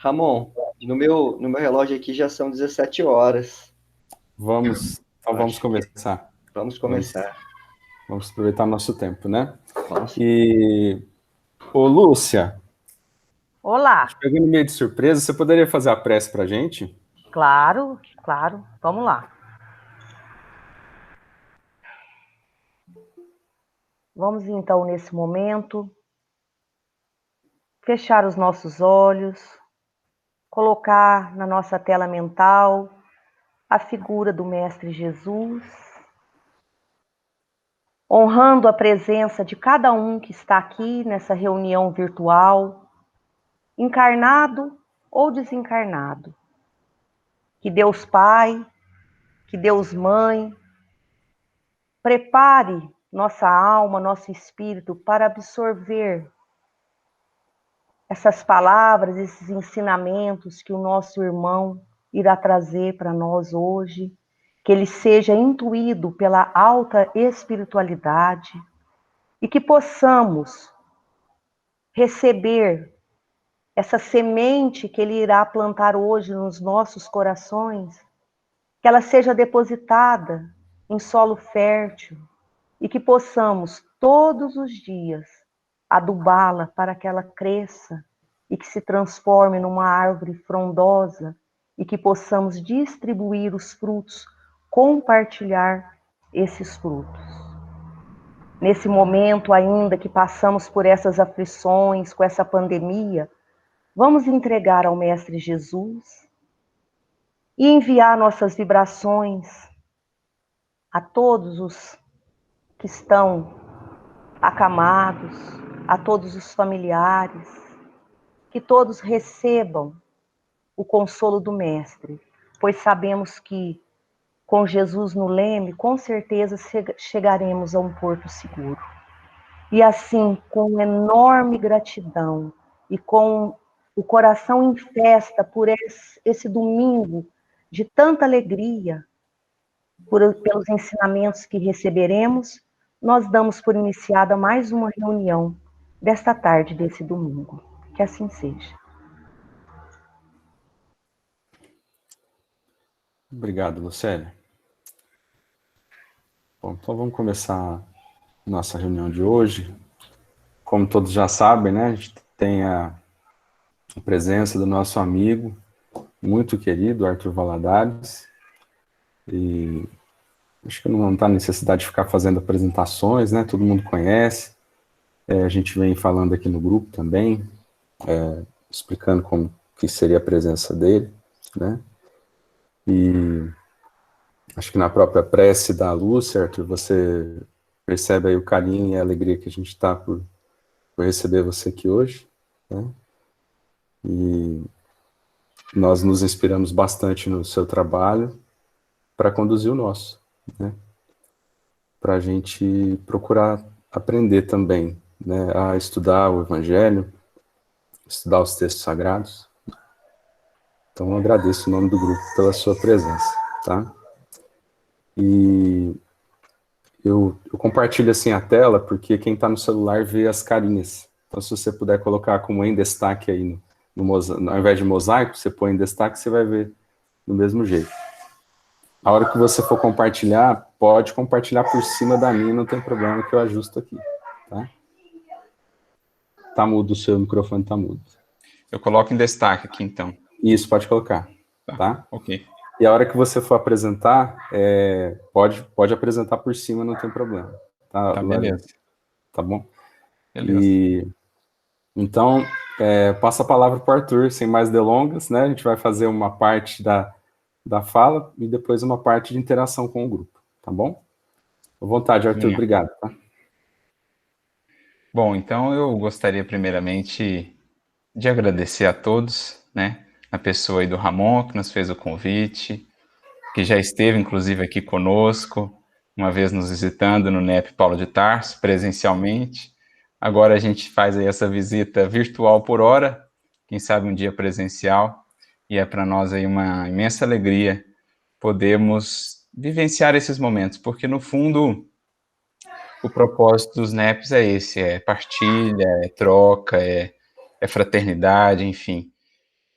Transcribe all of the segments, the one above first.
Ramon, no meu relógio aqui já são 17 horas. Então vamos Acho que começar. vamos Vamos, começar. vamos aproveitar nosso tempo, né? Vamos. E, ô Lúcia, te Olá, pegando no meio de surpresa, você poderia fazer a prece pra gente? claro, claro, vamos lá. Vamos então, nesse momento, fechar os nossos olhos, colocar na nossa tela mental a figura do Mestre Jesus, honrando a presença de cada um que está aqui nessa reunião virtual, encarnado ou desencarnado. Que Deus Pai, que Deus Mãe, prepare nossa alma, nosso espírito para absorver essas palavras, esses ensinamentos que o nosso irmão irá trazer para nós hoje, que ele seja intuído pela alta espiritualidade e que possamos receber essa semente que ele irá plantar hoje nos nossos corações, que ela seja depositada em solo fértil e que possamos todos os dias adubá-la para que ela cresça e que se transforme numa árvore frondosa e que possamos distribuir os frutos, compartilhar esses frutos. Nesse momento ainda que passamos por essas aflições, com essa pandemia, vamos entregar ao Mestre Jesus e enviar nossas vibrações a todos os que estão acamados, a todos os familiares, que todos recebam o consolo do Mestre, pois sabemos que com Jesus no leme, com certeza chegaremos a um porto seguro. E assim, com enorme gratidão e com o coração em festa por esse domingo de tanta alegria, pelos ensinamentos que receberemos, nós damos por iniciada mais uma reunião desta tarde, desse domingo. Que assim seja. Obrigado, Lucélia. Bom, então vamos começar nossa reunião de hoje. Como todos já sabem, né, a gente tem a presença do nosso amigo muito querido, Arthur Valadares, e acho que não está necessidade de ficar fazendo apresentações, né, todo mundo conhece. A gente vem falando aqui no grupo também, explicando como que seria a presença dele, né? E acho que na própria prece da Lúcia, Arthur, você percebe aí o carinho e a alegria que a gente está por receber você aqui hoje, né? E nós nos inspiramos bastante no seu trabalho para conduzir o nosso, né? Para a gente procurar aprender também, né? A estudar o Evangelho, estudar os textos sagrados. Então, eu agradeço em nome do grupo pela sua presença, tá? E eu compartilho assim a tela, porque quem está no celular vê as carinhas. Então, se você puder colocar como em destaque aí, ao invés de mosaico, você põe em destaque, você vai ver do mesmo jeito. A hora que você for compartilhar, pode compartilhar por cima da minha, não tem problema que eu ajusto aqui, tá? Tá mudo, o seu microfone tá mudo. Eu coloco em destaque aqui, então. Isso, pode colocar, tá? Ok. E a hora que você for apresentar, pode apresentar por cima, não tem problema. Tá, beleza. Tá bom? Beleza. Então, passa a palavra para o Arthur, sem mais delongas, né? A gente vai fazer uma parte da fala e depois uma parte de interação com o grupo, tá bom? À vontade, Arthur, obrigado, tá? Bom, então eu gostaria primeiramente de agradecer a todos, né? A pessoa aí do Ramon, que nos fez o convite, que já esteve, inclusive, aqui conosco, uma vez nos visitando no NEP Paulo de Tarso, presencialmente. Agora a gente faz aí essa visita virtual por hora, quem sabe um dia presencial, e é para nós aí uma imensa alegria podermos vivenciar esses momentos, porque no fundo o propósito dos NEPs é esse, é partilha, é troca, é fraternidade, enfim.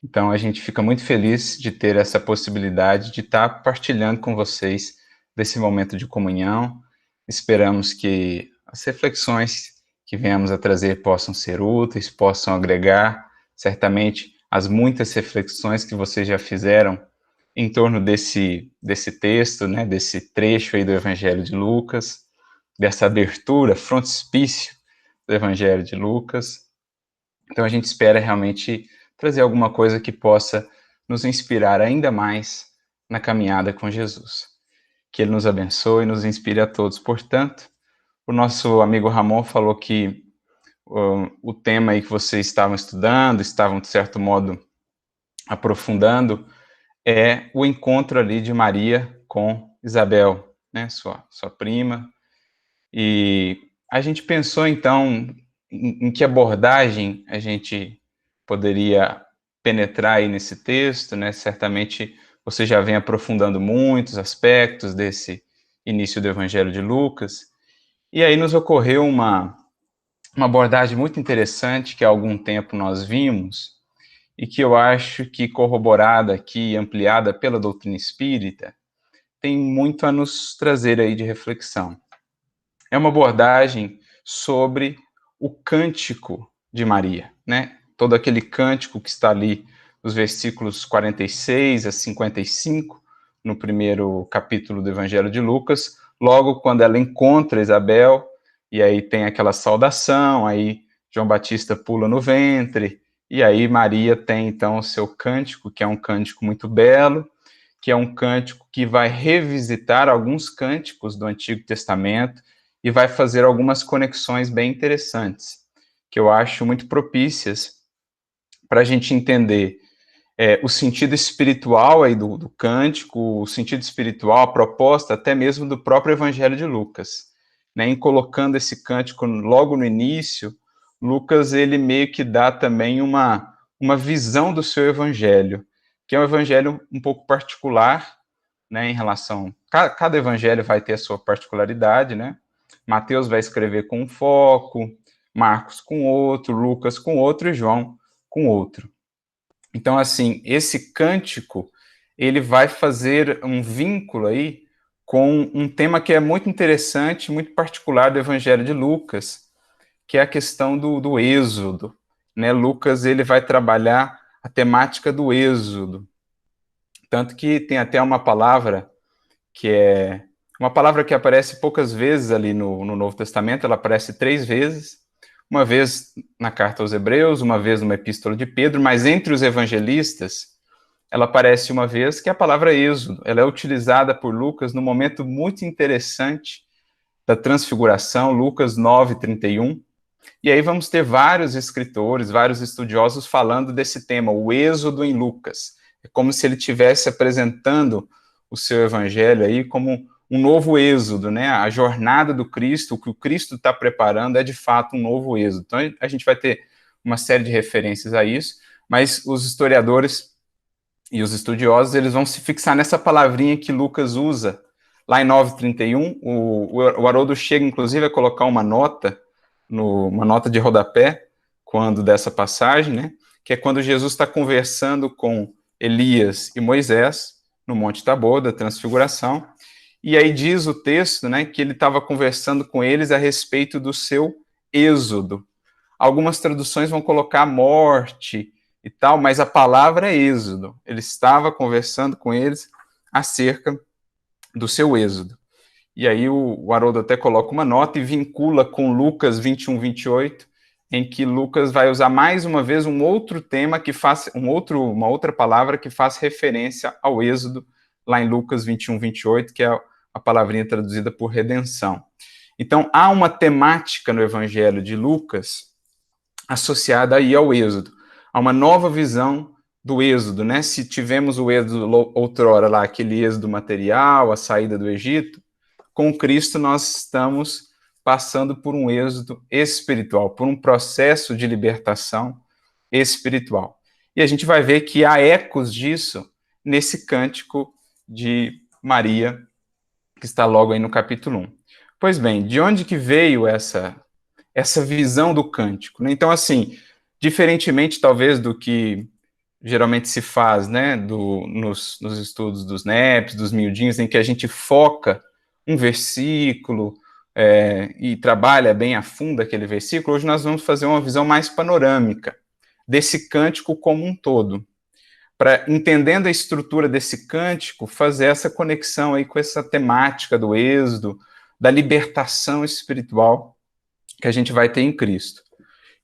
Então, a gente fica muito feliz de ter essa possibilidade de estar partilhando com vocês desse momento de comunhão. Esperamos que as reflexões que venhamos a trazer possam ser úteis, possam agregar, certamente, as muitas reflexões que vocês já fizeram em torno desse texto, né, desse trecho aí do Evangelho de Lucas, dessa abertura, frontispício do Evangelho de Lucas. Então, a gente espera realmente trazer alguma coisa que possa nos inspirar ainda mais na caminhada com Jesus. Que Ele nos abençoe e nos inspire a todos. Portanto, o nosso amigo Ramon falou que o tema aí que vocês estavam estudando, estavam, de certo modo, aprofundando, é o encontro ali de Maria com Isabel, né, sua prima. E a gente pensou, então, em que abordagem a gente poderia penetrar aí nesse texto, né? Certamente você já vem aprofundando muitos aspectos desse início do Evangelho de Lucas, e aí nos ocorreu uma abordagem muito interessante que há algum tempo nós vimos, e que eu acho que corroborada aqui, ampliada pela doutrina espírita, tem muito a nos trazer aí de reflexão. É uma abordagem sobre o cântico de Maria, né? Todo aquele cântico que está ali nos versículos 46 a 55, no primeiro capítulo do Evangelho de Lucas, logo quando ela encontra Isabel, e aí tem aquela saudação, aí João Batista pula no ventre, e aí Maria tem então o seu cântico, que é um cântico muito belo, que é um cântico que vai revisitar alguns cânticos do Antigo Testamento, e vai fazer algumas conexões bem interessantes, que eu acho muito propícias para a gente entender o sentido espiritual aí do cântico, o sentido espiritual, a proposta até mesmo do próprio Evangelho de Lucas. Né? Em colocando esse cântico logo no início, Lucas ele meio que dá também uma visão do seu Evangelho, que é um Evangelho um pouco particular, né, em relação... Cada Evangelho vai ter a sua particularidade, né? Mateus vai escrever com um foco, Marcos com outro, Lucas com outro e João com outro. Então, assim, esse cântico, ele vai fazer um vínculo aí com um tema que é muito interessante, muito particular do Evangelho de Lucas, que é a questão do êxodo. Né? Lucas, ele vai trabalhar a temática do êxodo. Tanto que tem até uma palavra que é uma palavra que aparece poucas vezes ali no Novo Testamento, ela aparece 3 vezes, uma vez na carta aos Hebreus, uma vez numa epístola de Pedro, mas entre os evangelistas, ela aparece uma vez, que é a palavra êxodo. Ela é utilizada por Lucas num momento muito interessante da transfiguração, Lucas 9:31, e aí vamos ter vários escritores, vários estudiosos falando desse tema, o êxodo em Lucas. É como se ele estivesse apresentando o seu evangelho aí como um novo êxodo, né? A jornada do Cristo, o que o Cristo está preparando é de fato um novo êxodo. Então a gente vai ter uma série de referências a isso, mas os historiadores e os estudiosos, eles vão se fixar nessa palavrinha que Lucas usa lá em 9:31. O Haroldo chega, inclusive, a colocar uma nota de rodapé, quando dessa passagem, né? Que é quando Jesus está conversando com Elias e Moisés, no Monte Tabor, da Transfiguração, e aí diz o texto, né, que ele estava conversando com eles a respeito do seu êxodo. Algumas traduções vão colocar morte e tal, mas a palavra é êxodo. Ele estava conversando com eles acerca do seu êxodo. E aí o Haroldo até coloca uma nota e vincula com Lucas 21:28, em que Lucas vai usar mais uma vez um outro tema que faz uma outra palavra que faz referência ao êxodo, lá em Lucas 21:28, que é a palavrinha traduzida por redenção. Então, há uma temática no Evangelho de Lucas associada aí ao êxodo. Há uma nova visão do êxodo, né? Se tivemos o êxodo outrora lá, aquele êxodo material, a saída do Egito, com Cristo nós estamos passando por um êxodo espiritual, por um processo de libertação espiritual. E a gente vai ver que há ecos disso nesse cântico de Maria, que está logo aí no capítulo 1. Pois bem, de onde que veio essa visão do cântico? Então, assim, diferentemente talvez do que geralmente se faz, né, nos estudos dos NEPs, dos miudinhos, em que a gente foca um versículo e trabalha bem a fundo aquele versículo, hoje nós vamos fazer uma visão mais panorâmica desse cântico como um todo, para, entendendo a estrutura desse cântico, fazer essa conexão aí com essa temática do êxodo, da libertação espiritual que a gente vai ter em Cristo.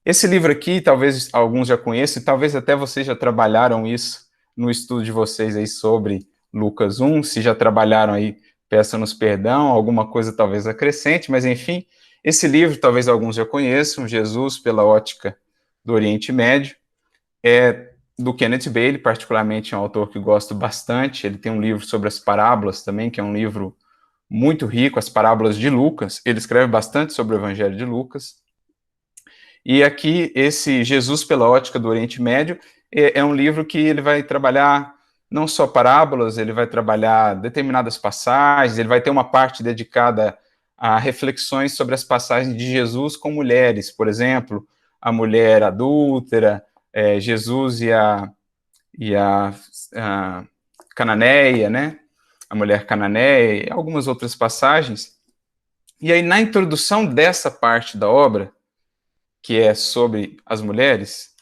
Esse livro aqui, talvez alguns já conheçam, talvez até vocês já trabalharam isso no estudo de vocês aí sobre Lucas 1, se já trabalharam aí, peçam-nos perdão, alguma coisa talvez acrescente, mas enfim, esse livro talvez alguns já conheçam, Jesus pela ótica do Oriente Médio, é do Kenneth Bailey, particularmente é um autor que gosto bastante, ele tem um livro sobre as parábolas também, que é um livro muito rico, as parábolas de Lucas, ele escreve bastante sobre o Evangelho de Lucas. E aqui, esse Jesus pela ótica do Oriente Médio é um livro que ele vai trabalhar não só parábolas, ele vai trabalhar determinadas passagens, ele vai ter uma parte dedicada a reflexões sobre as passagens de Jesus com mulheres, por exemplo, a mulher adúltera, Jesus e a cananeia, né? A mulher cananeia, e algumas outras passagens. E aí, na introdução dessa parte da obra, que é sobre as mulheres,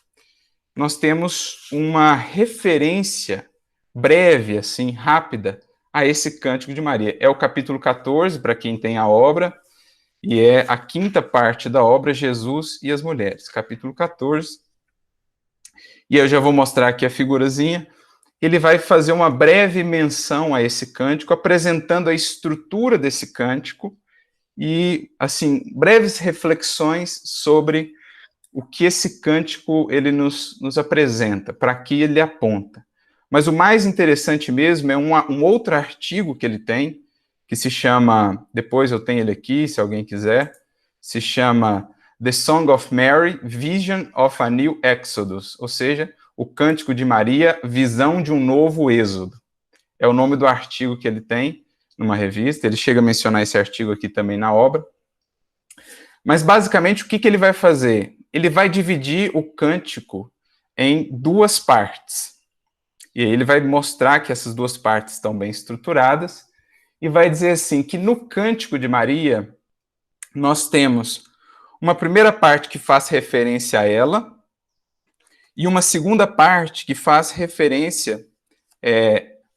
nós temos uma referência breve, assim, rápida, a esse Cântico de Maria. É o capítulo 14, para quem tem a obra, e é a quinta parte da obra, Jesus e as Mulheres, capítulo 14. E eu já vou mostrar aqui a figurazinha. Ele vai fazer uma breve menção a esse cântico, apresentando a estrutura desse cântico, e, assim, breves reflexões sobre o que esse cântico ele nos apresenta, para que ele aponta. Mas o mais interessante mesmo é um outro artigo que ele tem, que se chama, depois eu tenho ele aqui, se alguém quiser, se chama The Song of Mary, Vision of a New Exodus, ou seja, o Cântico de Maria, Visão de um Novo Êxodo. É o nome do artigo que ele tem numa revista, ele chega a mencionar esse artigo aqui também na obra. Mas, basicamente, o que ele vai fazer? Ele vai dividir o cântico em duas partes. E aí ele vai mostrar que essas duas partes estão bem estruturadas, e vai dizer assim, que no Cântico de Maria, nós temos uma primeira parte que faz referência a ela, e uma segunda parte que faz referência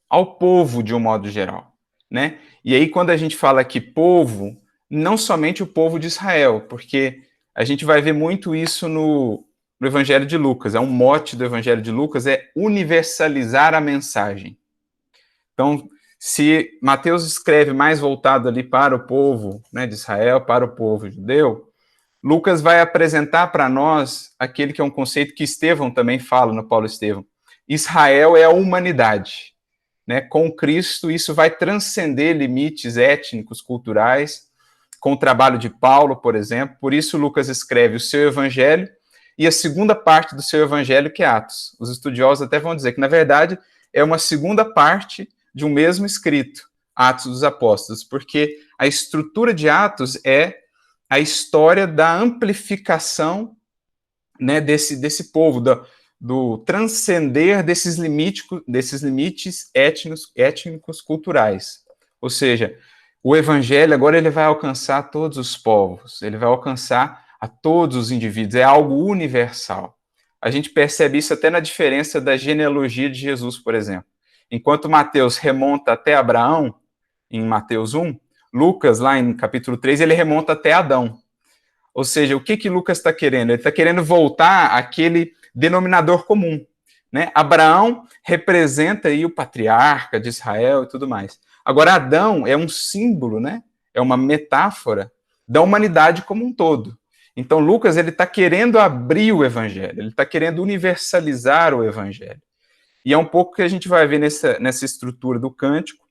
ao povo de um modo geral, né? E aí, quando a gente fala aqui povo, não somente o povo de Israel, porque a gente vai ver muito isso no Evangelho de Lucas, é um mote do Evangelho de Lucas, é universalizar a mensagem. Então, se Mateus escreve mais voltado ali para o povo, né, de Israel, para o povo judeu, Lucas vai apresentar para nós aquele que é um conceito que Estevão também fala no Paulo Estevão. Israel é a humanidade, né? Com Cristo isso vai transcender limites étnicos, culturais, com o trabalho de Paulo, por exemplo. Por isso Lucas escreve o seu evangelho e a segunda parte do seu evangelho, que é Atos. Os estudiosos até vão dizer que, na verdade, é uma segunda parte de um mesmo escrito, Atos dos Apóstolos, porque a estrutura de Atos é a história da amplificação, né, desse povo, do transcender desses limites étnicos culturais. Ou seja, o evangelho agora ele vai alcançar todos os povos, ele vai alcançar a todos os indivíduos, é algo universal. A gente percebe isso até na diferença da genealogia de Jesus, por exemplo. Enquanto Mateus remonta até Abraão, em Mateus 1, Lucas, lá em capítulo 3, ele remonta até Adão. Ou seja, o que Lucas está querendo? Ele está querendo voltar àquele denominador comum, né? Abraão representa aí o patriarca de Israel e tudo mais. Agora, Adão é um símbolo, né? É uma metáfora da humanidade como um todo. Então, Lucas ele está querendo abrir o evangelho, ele está querendo universalizar o evangelho. E é um pouco que a gente vai ver nessa estrutura do cântico,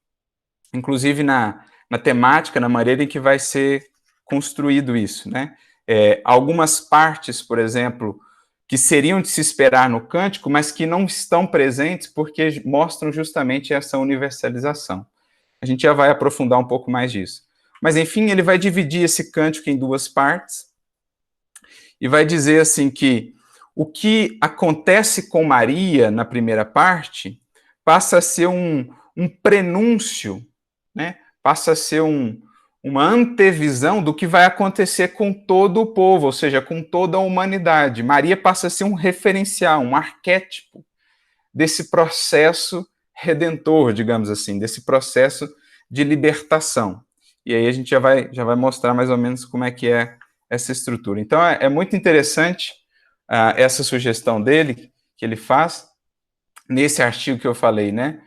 inclusive na temática, na maneira em que vai ser construído isso, né? Algumas partes, por exemplo, que seriam de se esperar no cântico, mas que não estão presentes porque mostram justamente essa universalização. A gente já vai aprofundar um pouco mais disso. Mas, enfim, ele vai dividir esse cântico em duas partes e vai dizer assim que o que acontece com Maria na primeira parte passa a ser um prenúncio, né? Passa a ser uma antevisão do que vai acontecer com todo o povo, ou seja, com toda a humanidade. Maria passa a ser um referencial, um arquétipo desse processo redentor, digamos assim, desse processo de libertação. E aí a gente já vai mostrar mais ou menos como é que é essa estrutura. Então é muito interessante essa sugestão dele, que ele faz, nesse artigo que eu falei, né?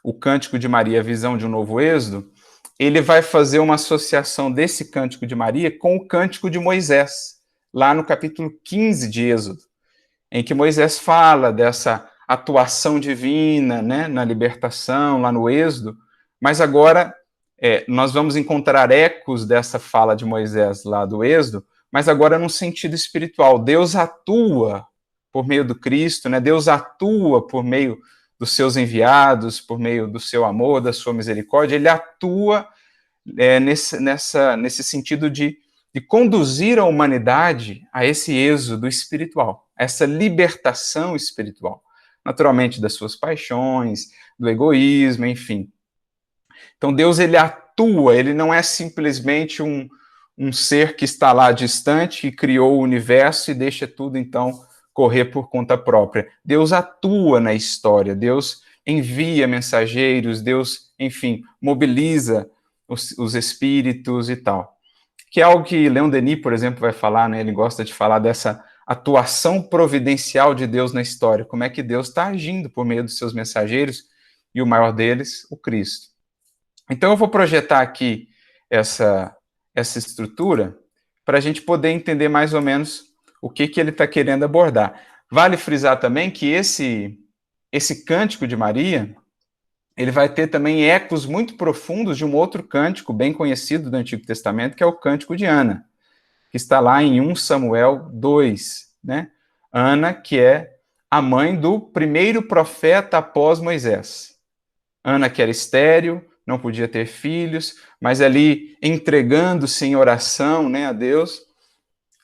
O Cântico de Maria, a visão de um novo êxodo, ele vai fazer uma associação desse Cântico de Maria com o Cântico de Moisés, lá no capítulo 15 de Êxodo, em que Moisés fala dessa atuação divina, né, na libertação, lá no Êxodo, mas agora nós vamos encontrar ecos dessa fala de Moisés lá do Êxodo, mas agora num sentido espiritual. Deus atua por meio do Cristo, né? Deus atua por meio dos seus enviados, por meio do seu amor, da sua misericórdia, ele atua nesse sentido de conduzir a humanidade a esse êxodo espiritual, essa libertação espiritual, naturalmente das suas paixões, do egoísmo, enfim. Então Deus, ele atua, ele não é simplesmente um ser que está lá distante e criou o universo e deixa tudo, então, correr por conta própria. Deus atua na história, Deus envia mensageiros, Deus, enfim, mobiliza os espíritos e tal. Que é algo que Leon Denis, por exemplo, vai falar, né? Ele gosta de falar dessa atuação providencial de Deus na história, como é que Deus está agindo por meio dos seus mensageiros, e o maior deles, o Cristo. Então eu vou projetar aqui essa estrutura para a gente poder entender mais ou menos o que ele está querendo abordar. Vale frisar também que esse Cântico de Maria, ele vai ter também ecos muito profundos de um outro cântico bem conhecido do Antigo Testamento, que é o Cântico de Ana, que está lá em 1 Samuel 2, né? Ana, que é a mãe do primeiro profeta após Moisés. Ana, que era estéril, não podia ter filhos, mas ali entregando-se em oração, né, a Deus,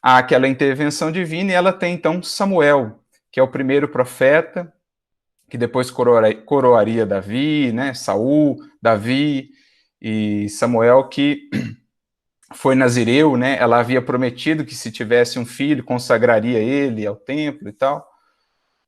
há aquela intervenção divina, e ela tem então Samuel, que é o primeiro profeta, que depois coroaria Davi, né, Saul, Davi e Samuel, que foi nazireu, né, ela havia prometido que se tivesse um filho, consagraria ele ao templo e tal.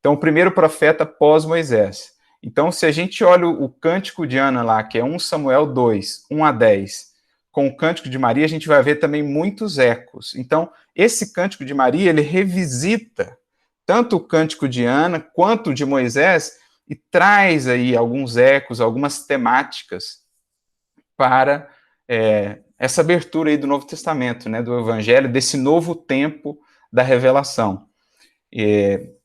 Então, o primeiro profeta pós-Moisés. Então, se a gente olha o Cântico de Ana lá, que é 1 Samuel 2, 1 a 10, com o Cântico de Maria, a gente vai ver também muitos ecos. Então, esse Cântico de Maria, ele revisita tanto o Cântico de Ana quanto o de Moisés e traz aí alguns ecos, algumas temáticas para essa abertura aí do Novo Testamento, né, do Evangelho, desse novo tempo da revelação.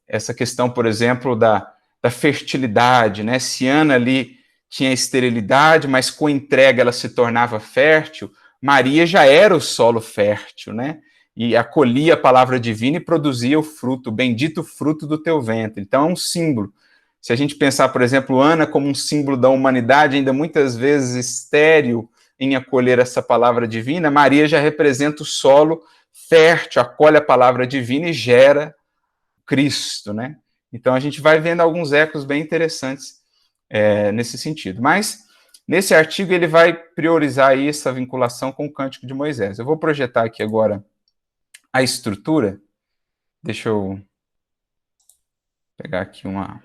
Essa questão, por exemplo, da fertilidade, né? Se Ana ali tinha esterilidade, mas com entrega ela se tornava fértil, Maria já era o solo fértil, né? E acolhia a palavra divina e produzia o fruto, o bendito fruto do teu ventre. Então é um símbolo. Se a gente pensar, por exemplo, Ana como um símbolo da humanidade, ainda muitas vezes estéril em acolher essa palavra divina, Maria já representa o solo fértil, acolhe a palavra divina e gera Cristo, né? Então a gente vai vendo alguns ecos bem interessantes nesse sentido. Mas nesse artigo ele vai priorizar aí essa vinculação com o Cântico de Moisés. Eu vou projetar aqui agora a estrutura. Deixa eu pegar aqui uma...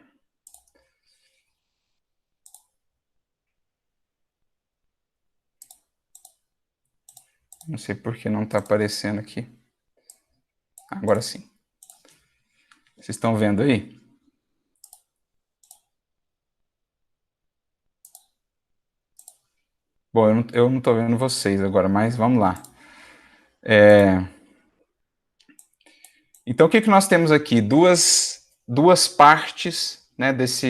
Não sei por que não está aparecendo aqui. Agora sim. Vocês estão vendo aí? Bom, eu não estou vendo vocês agora, mas vamos lá. Então, o que nós temos aqui? Duas partes, né, dessa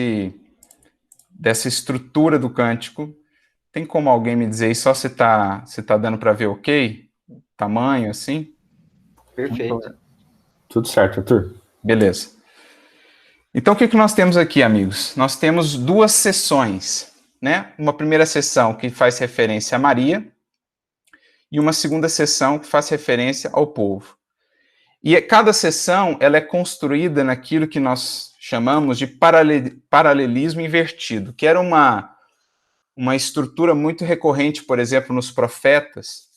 estrutura do cântico. Tem como alguém me dizer aí, só se tá dando para ver ok? Tamanho, assim? Perfeito. Tudo certo, Arthur. Beleza. Então, o que nós temos aqui, amigos? Nós temos duas sessões, né? Uma primeira sessão que faz referência a Maria e uma segunda sessão que faz referência ao povo. E cada sessão ela é construída naquilo que nós chamamos de paralelismo invertido, que era uma estrutura muito recorrente, por exemplo, nos profetas,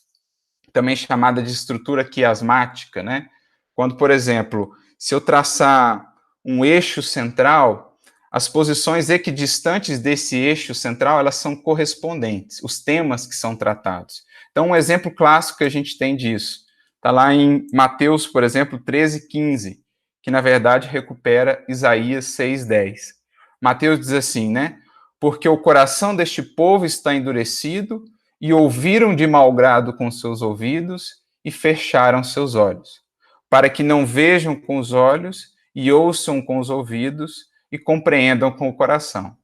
também chamada de estrutura quiasmática, né? Quando, por exemplo, se eu traçar um eixo central, as posições equidistantes desse eixo central, elas são correspondentes, os temas que são tratados. Então, um exemplo clássico que a gente tem disso, está lá em Mateus, por exemplo, 13:15, que na verdade recupera Isaías 6:10. Mateus diz assim, né? Porque o coração deste povo está endurecido, e ouviram de mau grado com seus ouvidos, e fecharam seus olhos, para que não vejam com os olhos, e ouçam com os ouvidos, e compreendam com o coração.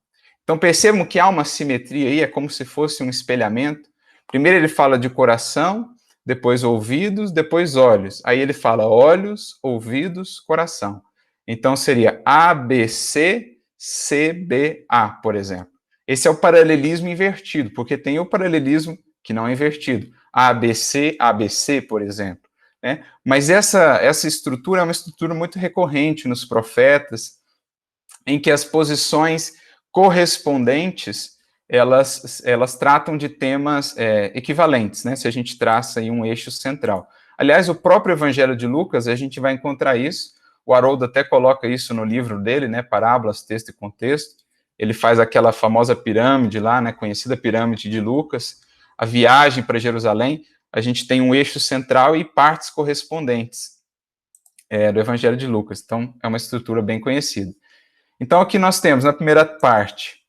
Então percebam que há uma simetria aí, é como se fosse um espelhamento. Primeiro ele fala de coração, depois ouvidos, depois olhos. Aí ele fala olhos, ouvidos, coração. Então seria A, B, C, C, B, A, por exemplo. Esse é o paralelismo invertido, porque tem o paralelismo que não é invertido. ABC, ABC, por exemplo. Né? Mas essa estrutura é uma estrutura muito recorrente nos profetas, em que as posições correspondentes, elas tratam de temas equivalentes, né? Se a gente traça aí um eixo central. Aliás, o próprio Evangelho de Lucas, a gente vai encontrar isso, o Haroldo até coloca isso no livro dele, né? Parábolas, texto e contexto. Ele faz aquela famosa pirâmide lá, né? Conhecida pirâmide de Lucas, a viagem para Jerusalém, a gente tem um eixo central e partes correspondentes do Evangelho de Lucas. Então, é uma estrutura bem conhecida. Então, aqui nós temos, na primeira parte,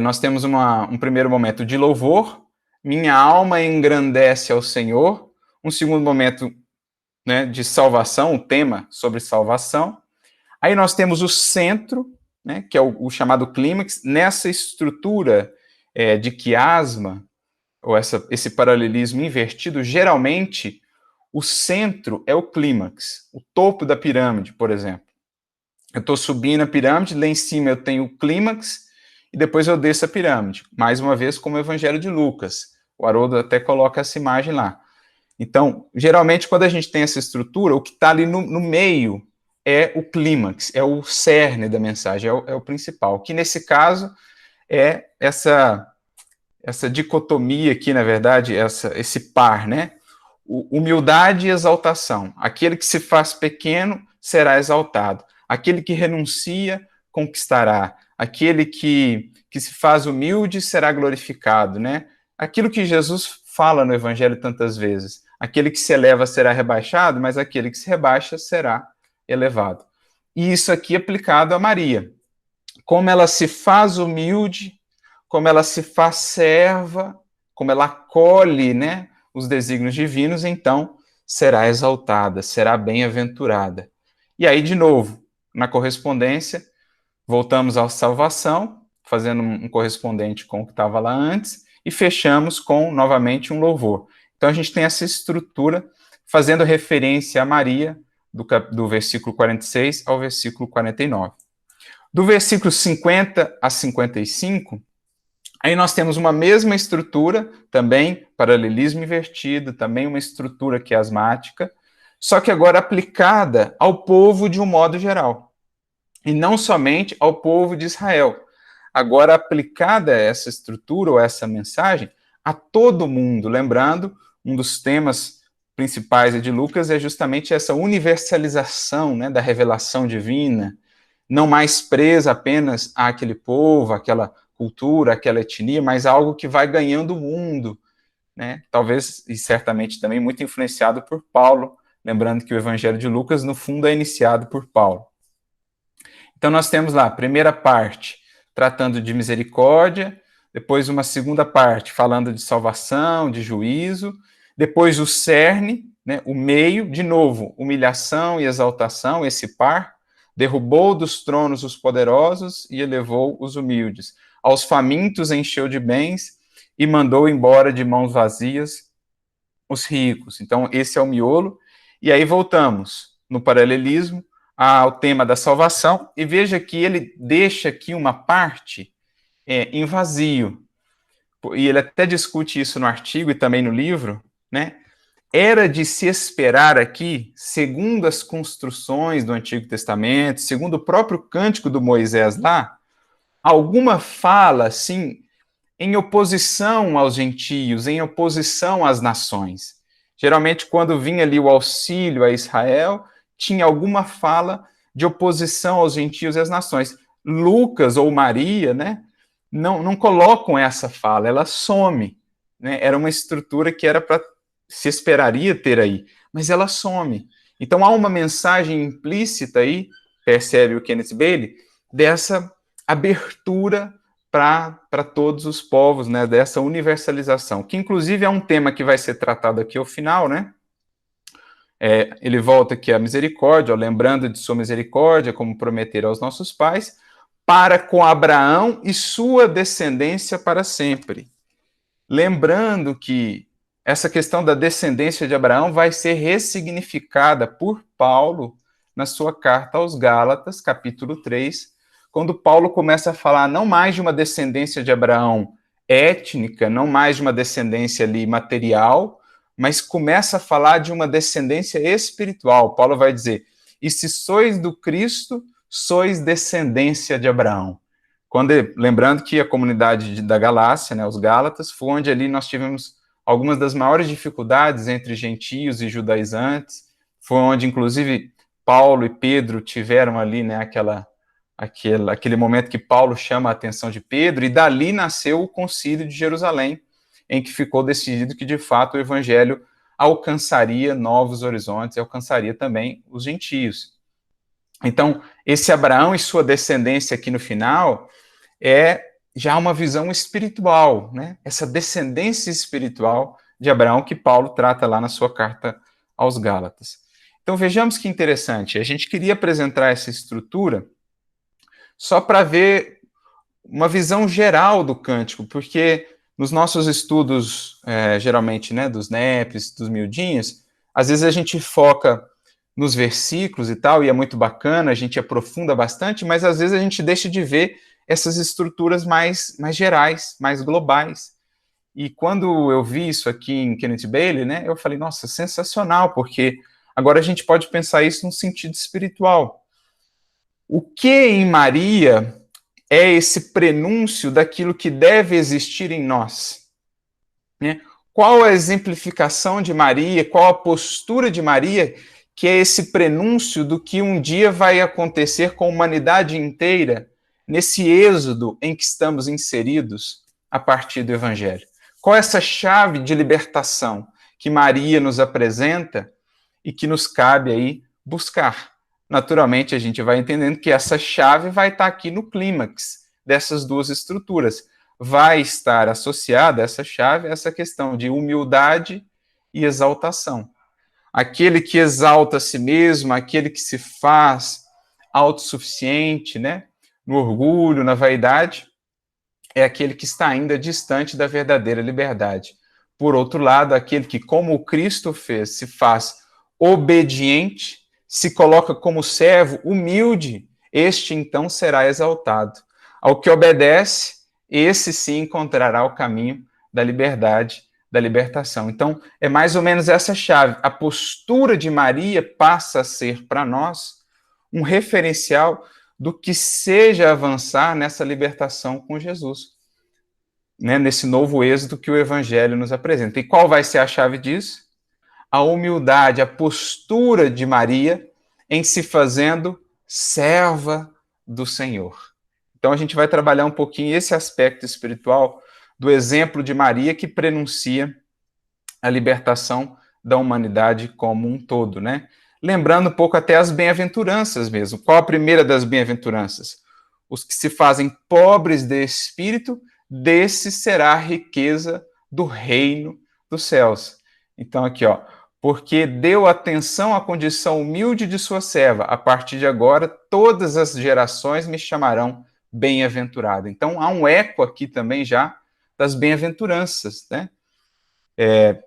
nós temos um primeiro momento de louvor, minha alma engrandece ao Senhor, um segundo momento, né, de salvação, um tema sobre salvação. Aí nós temos o centro, né, que é o chamado clímax. Nessa estrutura de quiasma, ou esse paralelismo invertido, geralmente o centro é o clímax, o topo da pirâmide, por exemplo. Eu estou subindo a pirâmide, lá em cima eu tenho o clímax, e depois eu desço a pirâmide. Mais uma vez, como o Evangelho de Lucas. O Haroldo até coloca essa imagem lá. Então, geralmente, quando a gente tem essa estrutura, o que está ali no meio é o clímax, é o cerne da mensagem, é o principal. Que, nesse caso, é essa dicotomia aqui, na verdade, esse par, né? Humildade e exaltação. Aquele que se faz pequeno será exaltado. Aquele que renuncia, conquistará. Aquele que se faz humilde será glorificado, né? Aquilo que Jesus fala no Evangelho tantas vezes. Aquele que se eleva será rebaixado, mas aquele que se rebaixa será elevado. E isso aqui aplicado a Maria. Como ela se faz humilde, como ela se faz serva, como ela acolhe, né, os desígnios divinos, então será exaltada, será bem-aventurada. E aí, de novo, na correspondência, voltamos à salvação, fazendo um correspondente com o que estava lá antes, e fechamos com, novamente, um louvor. Então, a gente tem essa estrutura fazendo referência a Maria, do versículo 46 ao versículo 49. Do versículo 50 a 55, aí nós temos uma mesma estrutura, também paralelismo invertido, também uma estrutura quiasmática, só que agora aplicada ao povo de um modo geral. E não somente ao povo de Israel. Agora aplicada essa estrutura ou essa mensagem a todo mundo. Lembrando, um dos temas principais de Lucas é justamente essa universalização, né, da revelação divina, não mais presa apenas àquele povo, àquela cultura, àquela etnia, mas algo que vai ganhando o mundo, né? Talvez, e certamente também, muito influenciado por Paulo, lembrando que o Evangelho de Lucas, no fundo, é iniciado por Paulo. Então, nós temos lá a primeira parte, tratando de misericórdia, depois uma segunda parte, falando de salvação, de juízo, depois o cerne, né, o meio, de novo, humilhação e exaltação, esse par, derrubou dos tronos os poderosos e elevou os humildes. Aos famintos encheu de bens e mandou embora de mãos vazias os ricos. Então, esse é o miolo. E aí voltamos no paralelismo ao tema da salvação, e veja que ele deixa aqui uma parte em vazio. E ele até discute isso no artigo e também no livro, né? era de se esperar aqui, segundo as construções do Antigo Testamento, segundo o próprio cântico do Moisés lá, alguma fala, assim, em oposição aos gentios, em oposição às nações. Geralmente, quando vinha ali o auxílio a Israel, tinha alguma fala de oposição aos gentios e às nações. Lucas ou Maria, né, não colocam essa fala, ela some. Né? Era uma estrutura que era para se esperaria ter aí, mas ela some. Então há uma mensagem implícita aí, percebe o Kenneth Bailey, dessa abertura para todos os povos, né, dessa universalização, que inclusive é um tema que vai ser tratado aqui ao final, né? Ele volta aqui à misericórdia, ó, lembrando de sua misericórdia, como prometer aos nossos pais, para com Abraão e sua descendência para sempre. Lembrando que essa questão da descendência de Abraão vai ser ressignificada por Paulo na sua carta aos Gálatas, capítulo 3, quando Paulo começa a falar não mais de uma descendência de Abraão étnica, não mais de uma descendência ali material, mas começa a falar de uma descendência espiritual. Paulo vai dizer, e se sois do Cristo, sois descendência de Abraão. Lembrando que a comunidade da Galácia, né, os Gálatas, foi onde ali nós tivemos algumas das maiores dificuldades entre gentios e judaizantes, foi onde, inclusive, Paulo e Pedro tiveram ali, né, aquele momento que Paulo chama a atenção de Pedro, e dali nasceu o Concílio de Jerusalém, em que ficou decidido que, de fato, o evangelho alcançaria novos horizontes e alcançaria também os gentios. Então, esse Abraão e sua descendência aqui no final é já uma visão espiritual, né? Essa descendência espiritual de Abraão que Paulo trata lá na sua carta aos Gálatas. Então, vejamos que interessante. A gente queria apresentar essa estrutura só para ver uma visão geral do cântico, porque nos nossos estudos, geralmente, né, dos NEPs, dos miudinhos, às vezes a gente foca nos versículos e tal, e é muito bacana, a gente aprofunda bastante, mas às vezes a gente deixa de ver essas estruturas mais gerais, mais globais. E quando eu vi isso aqui em Kenneth Bailey, né, eu falei, nossa, sensacional, porque agora a gente pode pensar isso num sentido espiritual. O que em Maria é esse prenúncio daquilo que deve existir em nós? Né? Qual a exemplificação de Maria, qual a postura de Maria, que é esse prenúncio do que um dia vai acontecer com a humanidade inteira, nesse êxodo em que estamos inseridos a partir do Evangelho? Qual é essa chave de libertação que Maria nos apresenta e que nos cabe aí buscar? Naturalmente, a gente vai entendendo que essa chave vai estar aqui no clímax dessas duas estruturas. Vai estar associada essa chave a essa questão de humildade e exaltação. Aquele que exalta a si mesmo, aquele que se faz autossuficiente, né? No orgulho, na vaidade, é aquele que está ainda distante da verdadeira liberdade. Por outro lado, aquele que, como o Cristo fez, se faz obediente, se coloca como servo humilde, este então será exaltado. Ao que obedece, esse sim encontrará o caminho da liberdade, da libertação. Então, é mais ou menos essa chave. A postura de Maria passa a ser para nós um referencial do que seja avançar nessa libertação com Jesus, né? Nesse novo êxodo que o Evangelho nos apresenta. E qual vai ser a chave disso? A humildade, a postura de Maria em se fazendo serva do Senhor. Então a gente vai trabalhar um pouquinho esse aspecto espiritual do exemplo de Maria que prenuncia a libertação da humanidade como um todo, né? Lembrando um pouco até as bem-aventuranças mesmo. Qual a primeira das bem-aventuranças? Os que se fazem pobres de espírito, desses será a riqueza do reino dos céus. Então aqui, ó, porque deu atenção à condição humilde de sua serva, a partir de agora todas as gerações me chamarão bem-aventurado. Então há um eco aqui também já das bem-aventuranças, né?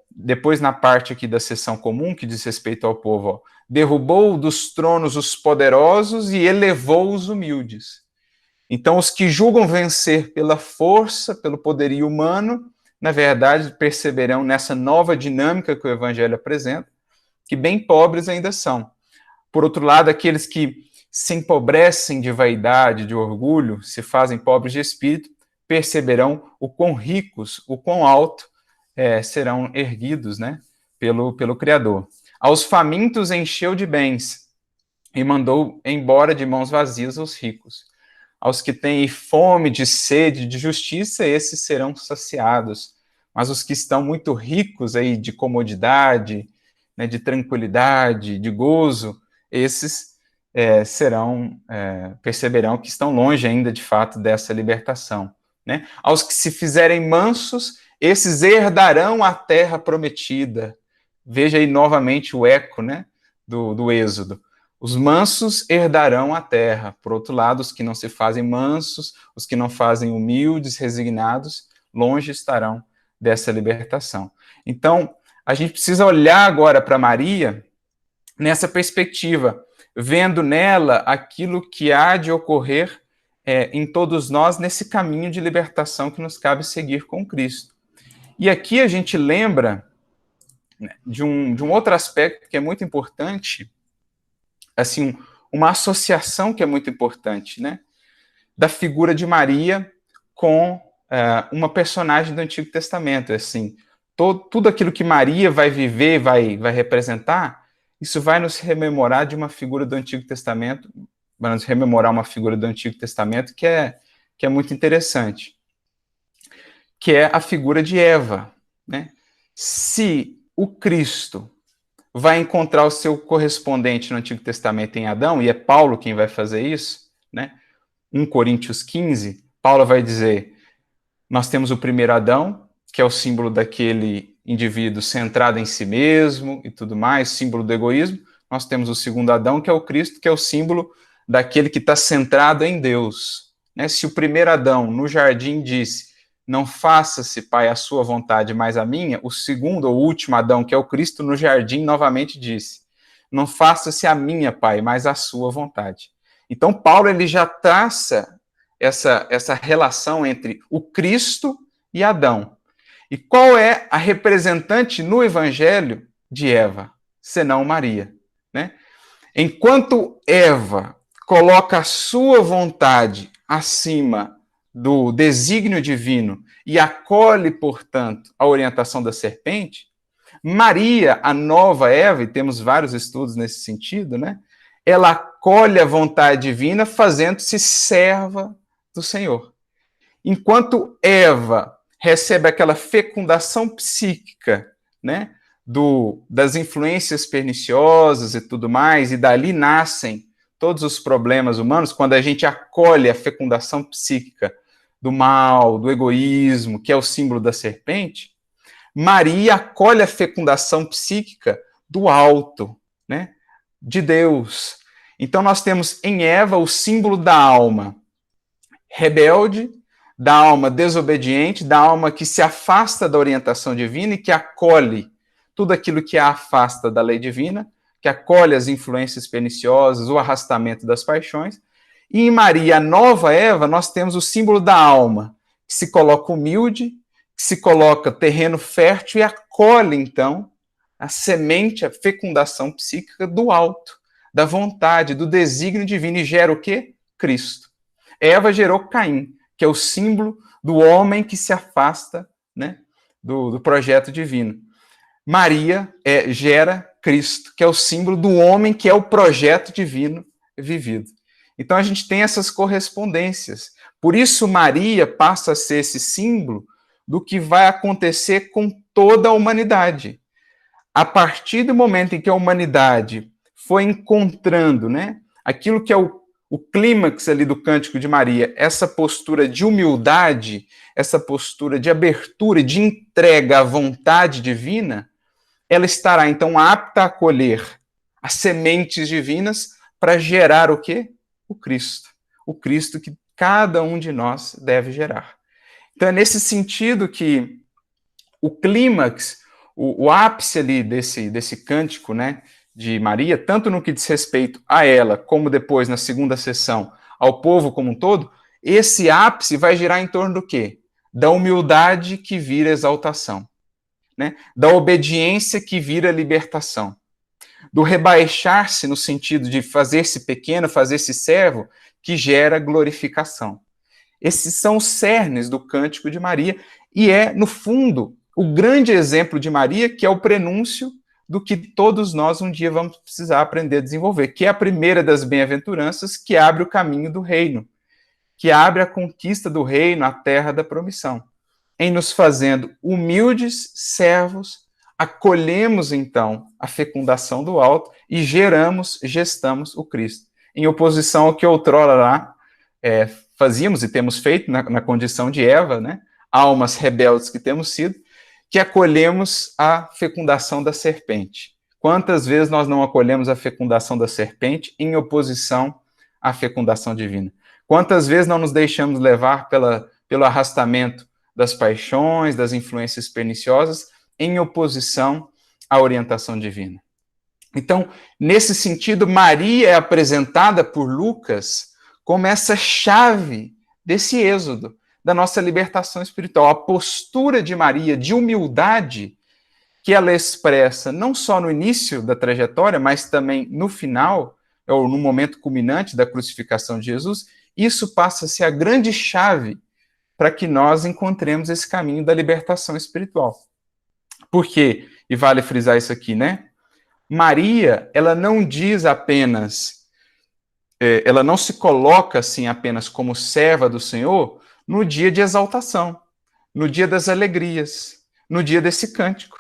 Depois na parte aqui da seção comum, que diz respeito ao povo, ó, derrubou dos tronos os poderosos e elevou os humildes. Então os que julgam vencer pela força, pelo poderio humano, na verdade, perceberão nessa nova dinâmica que o Evangelho apresenta, que bem pobres ainda são. Por outro lado, aqueles que se empobrecem de vaidade, de orgulho, se fazem pobres de espírito, perceberão o quão ricos, o quão alto serão erguidos, né, pelo Criador. Aos famintos encheu de bens e mandou embora de mãos vazias os ricos. Aos que têm fome de sede de justiça, esses serão saciados. Mas os que estão muito ricos aí de comodidade, né, de tranquilidade, de gozo, esses perceberão que estão longe ainda, de fato, dessa libertação. Né? Aos que se fizerem mansos, esses herdarão a terra prometida. Veja aí novamente o eco, né, do Êxodo. Os mansos herdarão a terra. Por outro lado, os que não se fazem mansos, os que não fazem humildes, resignados, longe estarão dessa libertação. Então, a gente precisa olhar agora para Maria nessa perspectiva, vendo nela aquilo que há de ocorrer em todos nós nesse caminho de libertação que nos cabe seguir com Cristo. E aqui a gente lembra, né, de um outro aspecto que é muito importante, assim, uma associação que é muito importante, né, da figura de Maria com uma personagem do Antigo Testamento. Assim, tudo aquilo que Maria vai viver, vai representar, isso vai nos rememorar de uma figura do Antigo Testamento, vai nos rememorar uma figura do Antigo Testamento que é muito interessante, que é a figura de Eva. Né? Se o Cristo vai encontrar o seu correspondente no Antigo Testamento em Adão, e é Paulo quem vai fazer isso, né? 1 Coríntios 15, Paulo vai dizer, nós temos o primeiro Adão, que é o símbolo daquele indivíduo centrado em si mesmo e tudo mais, símbolo do egoísmo. Nós temos o segundo Adão, que é o Cristo, que é o símbolo daquele que está centrado em Deus. Né? Se o primeiro Adão, no jardim, disse, não faça-se, Pai, a sua vontade, mas a minha, o segundo ou último Adão, que é o Cristo, no jardim, novamente disse, não faça-se a minha, Pai, mas a sua vontade. Então, Paulo ele já traça essa relação entre o Cristo e Adão. E qual é a representante no Evangelho de Eva, senão Maria? Né? Enquanto Eva coloca a sua vontade acima do desígnio divino e acolhe, portanto, a orientação da serpente, Maria, a nova Eva, e temos vários estudos nesse sentido, né? Ela acolhe a vontade divina fazendo-se serva do Senhor. Enquanto Eva recebe aquela fecundação psíquica, né, das influências perniciosas e tudo mais, e dali nascem todos os problemas humanos, quando a gente acolhe a fecundação psíquica do mal, do egoísmo, que é o símbolo da serpente, Maria acolhe a fecundação psíquica do alto, né, de Deus. Então nós temos em Eva o símbolo da alma rebelde, da alma desobediente, da alma que se afasta da orientação divina e que acolhe tudo aquilo que a afasta da lei divina, que acolhe as influências perniciosas, o arrastamento das paixões. E em Maria, a nova Eva, nós temos o símbolo da alma, que se coloca humilde, que se coloca terreno fértil e acolhe, então, a semente, a fecundação psíquica do alto, da vontade, do desígnio divino, e gera o quê? Cristo. Eva gerou Caim, que é o símbolo do homem que se afasta, né, do projeto divino. Maria gera Cristo, que é o símbolo do homem que é o projeto divino vivido. Então a gente tem essas correspondências. Por isso Maria passa a ser esse símbolo do que vai acontecer com toda a humanidade. A partir do momento em que a humanidade foi encontrando, né, aquilo que é o clímax ali do Cântico de Maria, essa postura de humildade, essa postura de abertura e de entrega à vontade divina, ela estará, então, apta a acolher as sementes divinas para gerar o quê? O Cristo. O Cristo que cada um de nós deve gerar. Então, é nesse sentido que o clímax, o ápice ali desse cântico, né, de Maria, tanto no que diz respeito a ela, como depois, na segunda sessão, ao povo como um todo, esse ápice vai girar em torno do quê? da humildade que vira exaltação, né? Da obediência que vira libertação, do rebaixar-se no sentido de fazer-se pequeno, fazer-se servo, que gera glorificação. Esses são os cernes do Cântico de Maria, e é, no fundo, o grande exemplo de Maria, que é o prenúncio do que todos nós um dia vamos precisar aprender a desenvolver, que é a primeira das bem-aventuranças, que abre o caminho do reino, que abre a conquista do reino, a terra da promissão. Em nos fazendo humildes servos, acolhemos, então, a fecundação do alto e gestamos o Cristo. Em oposição ao que outrora lá fazíamos e temos feito na condição de Eva, né? Almas rebeldes que temos sido, que acolhemos a fecundação da serpente. Quantas vezes nós não acolhemos a fecundação da serpente em oposição à fecundação divina? Quantas vezes não nos deixamos levar pelo arrastamento das paixões, das influências perniciosas, em oposição à orientação divina? Então, nesse sentido, Maria é apresentada por Lucas como essa chave desse êxodo, da nossa libertação espiritual. A postura de Maria de humildade que ela expressa não só no início da trajetória, mas também no final, ou no momento culminante da crucificação de Jesus, isso passa a ser a grande chave para que nós encontremos esse caminho da libertação espiritual. Por quê? E vale frisar isso aqui, né? Maria, ela não diz apenas, ela não se coloca assim apenas como serva do Senhor no dia de exaltação, no dia das alegrias, no dia desse cântico.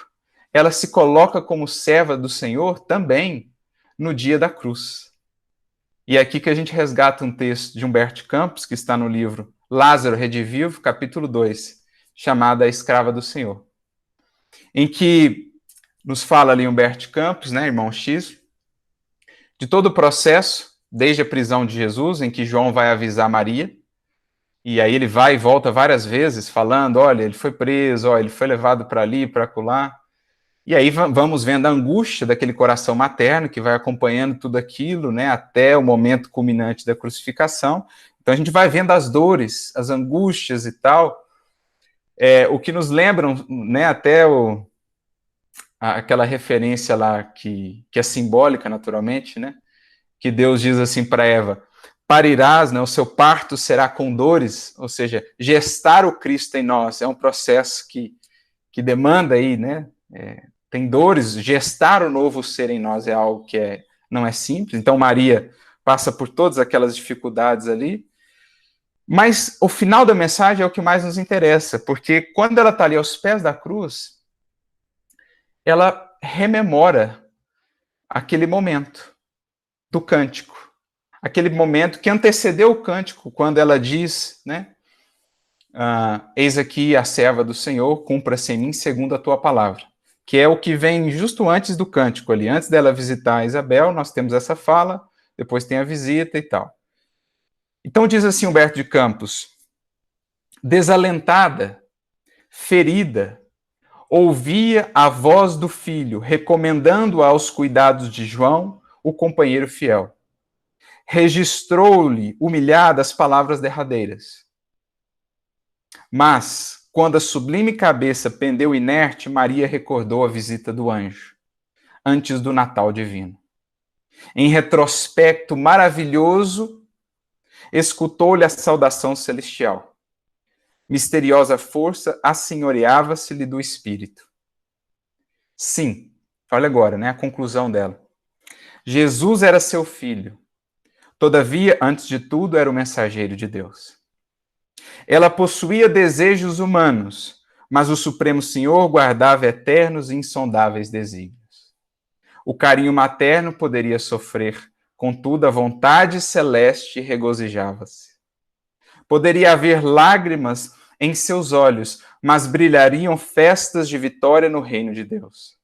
Ela se coloca como serva do Senhor também no dia da cruz. E é aqui que a gente resgata um texto de Humberto Campos, que está no livro Lázaro Redivivo, capítulo 2, chamado A Escrava do Senhor, em que nos fala ali Humberto Campos, né, irmão X, de todo o processo, desde a prisão de Jesus, em que João vai avisar Maria, e aí ele vai e volta várias vezes falando, olha, ele foi preso, olha, ele foi levado para ali, para acolá. E aí vamos vendo a angústia daquele coração materno que vai acompanhando tudo aquilo, né, até o momento culminante da crucificação. Então a gente vai vendo as dores, as angústias e tal, o que nos lembram, né, até aquela referência lá que é simbólica, naturalmente, né, que Deus diz assim para Eva, parirás, né, o seu parto será com dores, ou seja, gestar o Cristo em nós é um processo que demanda aí, né, tem dores, gestar o novo ser em nós é algo que não é simples, então Maria passa por todas aquelas dificuldades ali, mas o final da mensagem é o que mais nos interessa, porque quando ela está ali aos pés da cruz, ela rememora aquele momento do cântico, aquele momento que antecedeu o cântico, quando ela diz, né, eis aqui a serva do Senhor, cumpra-se em mim segundo a tua palavra, que é o que vem justo antes do cântico ali, antes dela visitar Isabel, nós temos essa fala, depois tem a visita e tal. Então diz assim Humberto de Campos, desalentada, ferida, ouvia a voz do filho, recomendando aos cuidados de João, o companheiro fiel. Registrou-lhe, humilhada, as palavras derradeiras. Mas, quando a sublime cabeça pendeu inerte, Maria recordou a visita do anjo, antes do Natal divino. Em retrospecto maravilhoso, escutou-lhe a saudação celestial. Misteriosa força assenhoreava-se-lhe do espírito. Sim, olha agora, né, a conclusão dela. Jesus era seu filho. Todavia, antes de tudo, era o mensageiro de Deus. Ela possuía desejos humanos, mas o Supremo Senhor guardava eternos e insondáveis desígnios. O carinho materno poderia sofrer, contudo, a vontade celeste regozijava-se. Poderia haver lágrimas em seus olhos, mas brilhariam festas de vitória no reino de Deus.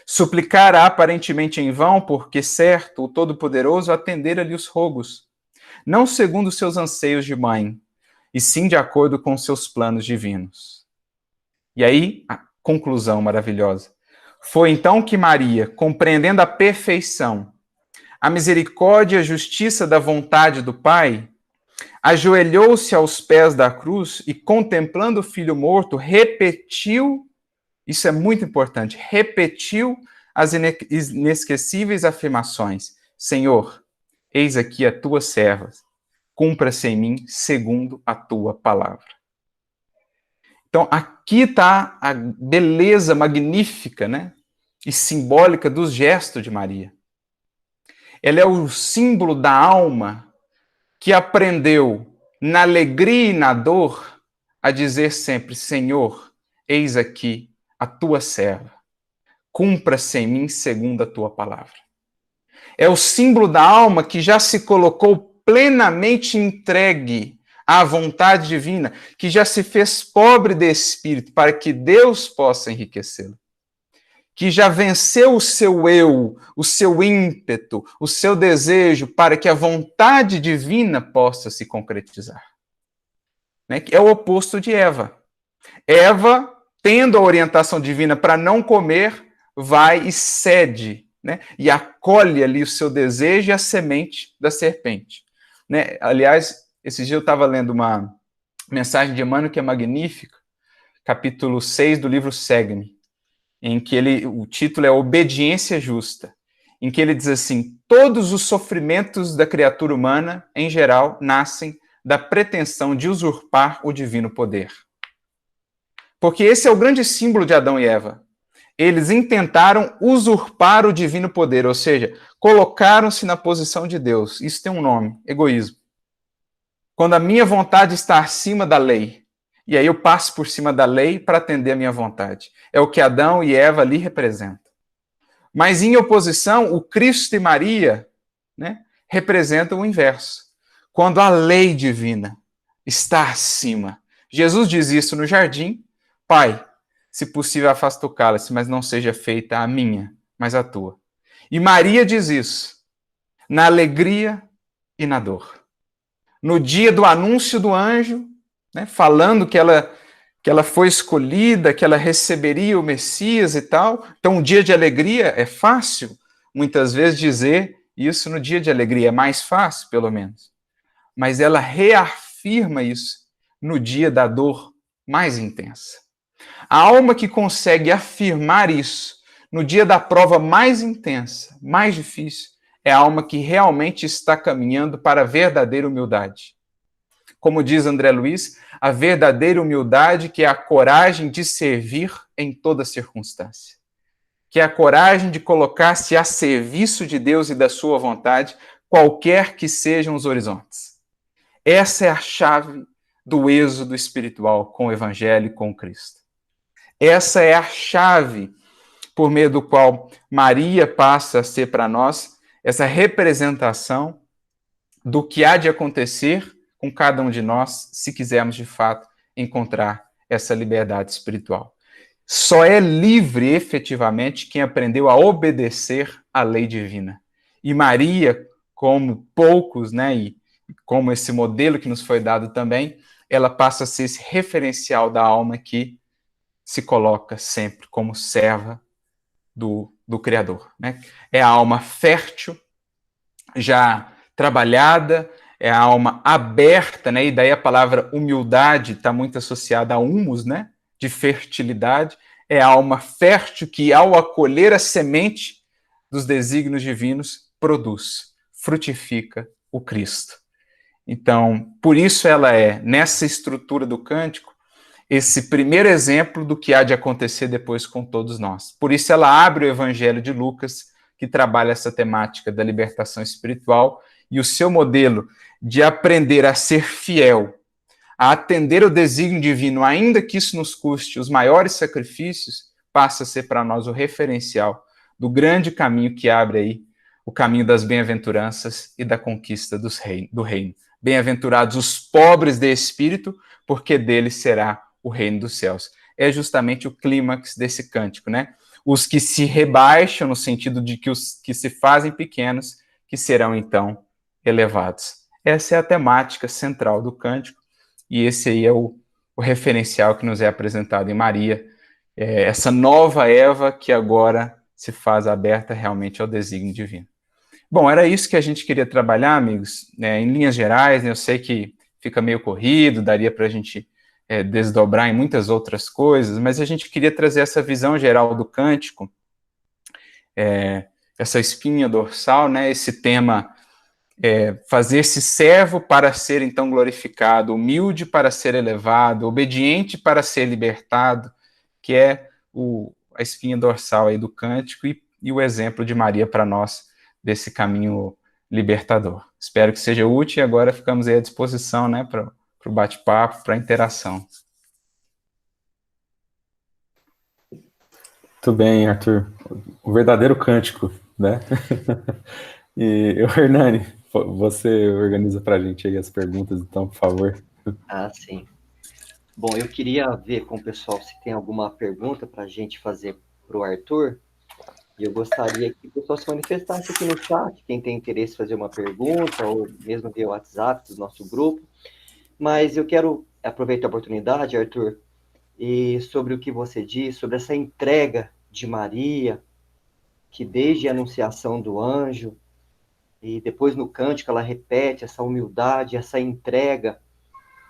Suplicara aparentemente em vão, porque certo, o Todo-Poderoso atendera-lhe os rogos, não segundo seus anseios de mãe, e sim de acordo com seus planos divinos. E aí, a conclusão maravilhosa. Foi então que Maria, compreendendo a perfeição, a misericórdia e a justiça da vontade do Pai, ajoelhou-se aos pés da cruz e, contemplando o filho morto, repetiu, isso é muito importante, repetiu as inesquecíveis afirmações: Senhor, eis aqui a tua serva, cumpra-se em mim segundo a tua palavra. Então, aqui está a beleza magnífica, né, e simbólica dos gestos de Maria. Ela é o símbolo da alma que aprendeu, na alegria e na dor, a dizer sempre: Senhor, eis aqui a tua serva, cumpra-se em mim segundo a tua palavra. É o símbolo da alma que já se colocou plenamente entregue à vontade divina, que já se fez pobre de espírito para que Deus possa enriquecê-lo, que já venceu o seu eu, o seu ímpeto, o seu desejo para que a vontade divina possa se concretizar. É o oposto de Eva. Eva, tendo a orientação divina para não comer, vai e cede, né? E acolhe ali o seu desejo e a semente da serpente. Né? Aliás, esse dia eu estava lendo uma mensagem de Emmanuel que é magnífica, capítulo 6 do livro Segue-me, em que o título é Obediência Justa, em que ele diz assim: todos os sofrimentos da criatura humana, em geral, nascem da pretensão de usurpar o divino poder. Porque esse é o grande símbolo de Adão e Eva. Eles intentaram usurpar o divino poder, ou seja, colocaram-se na posição de Deus. Isso tem um nome: egoísmo. Quando a minha vontade está acima da lei, e aí eu passo por cima da lei para atender a minha vontade. É o que Adão e Eva ali representam. Mas em oposição, o Cristo e Maria, né, representam o inverso. Quando a lei divina está acima. Jesus diz isso no jardim: Pai, se possível afasta o cálice, mas não seja feita a minha, mas a tua. E Maria diz isso na alegria e na dor. No dia do anúncio do anjo, né, falando que ela foi escolhida, que ela receberia o Messias e tal. Então, um dia de alegria é fácil, muitas vezes, dizer isso no dia de alegria. É mais fácil, pelo menos. Mas ela reafirma isso no dia da dor mais intensa. A alma que consegue afirmar isso no dia da prova mais intensa, mais difícil, é a alma que realmente está caminhando para a verdadeira humildade. Como diz André Luiz, a verdadeira humildade, que é a coragem de servir em toda circunstância. Que é a coragem de colocar-se a serviço de Deus e da sua vontade, qualquer que sejam os horizontes. Essa é a chave do êxodo espiritual com o Evangelho e com Cristo. Essa é a chave por meio do qual Maria passa a ser para nós essa representação do que há de acontecer com cada um de nós, se quisermos de fato encontrar essa liberdade espiritual. Só é livre efetivamente quem aprendeu a obedecer à lei divina. E Maria, como poucos, né, e como esse modelo que nos foi dado também, ela passa a ser esse referencial da alma que se coloca sempre como serva do Criador. Né? É a alma fértil, já trabalhada, é a alma aberta, né? E daí a palavra humildade está muito associada a humus, né? De fertilidade. É a alma fértil que, ao acolher a semente dos desígnios divinos, produz, frutifica o Cristo. Então, por isso ela é, nessa estrutura do cântico, esse primeiro exemplo do que há de acontecer depois com todos nós. Por isso ela abre o Evangelho de Lucas, que trabalha essa temática da libertação espiritual, e o seu modelo de aprender a ser fiel, a atender o desígnio divino, ainda que isso nos custe os maiores sacrifícios, passa a ser para nós o referencial do grande caminho que abre aí, o caminho das bem-aventuranças e da conquista do reino. Bem-aventurados os pobres de espírito, porque deles será o reino dos céus. É justamente o clímax desse cântico, né? Os que se rebaixam, no sentido de que os que se fazem pequenos, que serão então elevados. Essa é a temática central do cântico, e esse aí é o referencial que nos é apresentado em Maria, essa nova Eva que agora se faz aberta realmente ao desígnio divino. Bom, era isso que a gente queria trabalhar, amigos, né, em linhas gerais, né, eu sei que fica meio corrido, daria para a gente desdobrar em muitas outras coisas, mas a gente queria trazer essa visão geral do cântico, essa espinha dorsal, né, esse tema, fazer-se servo para ser então glorificado, humilde para ser elevado, obediente para ser libertado, que é a espinha dorsal aí do cântico e o exemplo de Maria para nós desse caminho libertador. Espero que seja útil e agora ficamos aí à disposição, né, para o bate-papo, para a interação. Muito bem, Arthur. O verdadeiro cântico, né? E, Hernani, você organiza para a gente aí as perguntas, então, por favor. Ah, sim. Bom, eu queria ver com o pessoal se tem alguma pergunta para a gente fazer para o Arthur. E eu gostaria que o pessoal se manifestasse aqui no chat, quem tem interesse em fazer uma pergunta, ou mesmo via WhatsApp do nosso grupo. Mas eu quero aproveitar a oportunidade, Arthur, e sobre o que você disse, sobre essa entrega de Maria, que desde a anunciação do anjo, e depois no cântico ela repete essa humildade, essa entrega,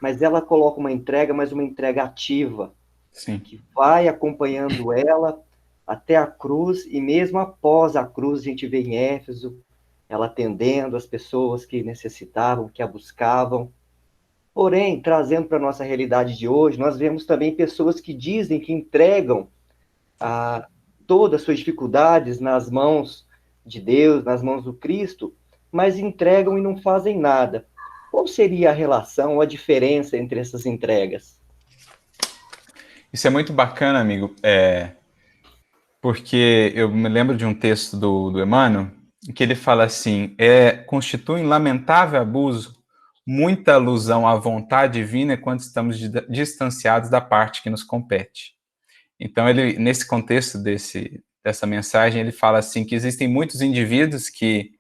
mas ela coloca uma entrega, mas uma entrega ativa, Sim. que vai acompanhando ela até a cruz, e mesmo após a cruz, a gente vê em Éfeso, ela atendendo as pessoas que necessitavam, que a buscavam. Porém, trazendo para a nossa realidade de hoje, nós vemos também pessoas que dizem que entregam todas as suas dificuldades nas mãos de Deus, nas mãos do Cristo, mas entregam e não fazem nada. Qual seria a relação, a diferença entre essas entregas? Isso é muito bacana, amigo, porque eu me lembro de um texto do Emmanuel, que ele fala assim, constitui um lamentável abuso muita alusão à vontade divina quando estamos distanciados da parte que nos compete. Então, ele, nesse contexto dessa mensagem, ele fala assim, que existem muitos indivíduos que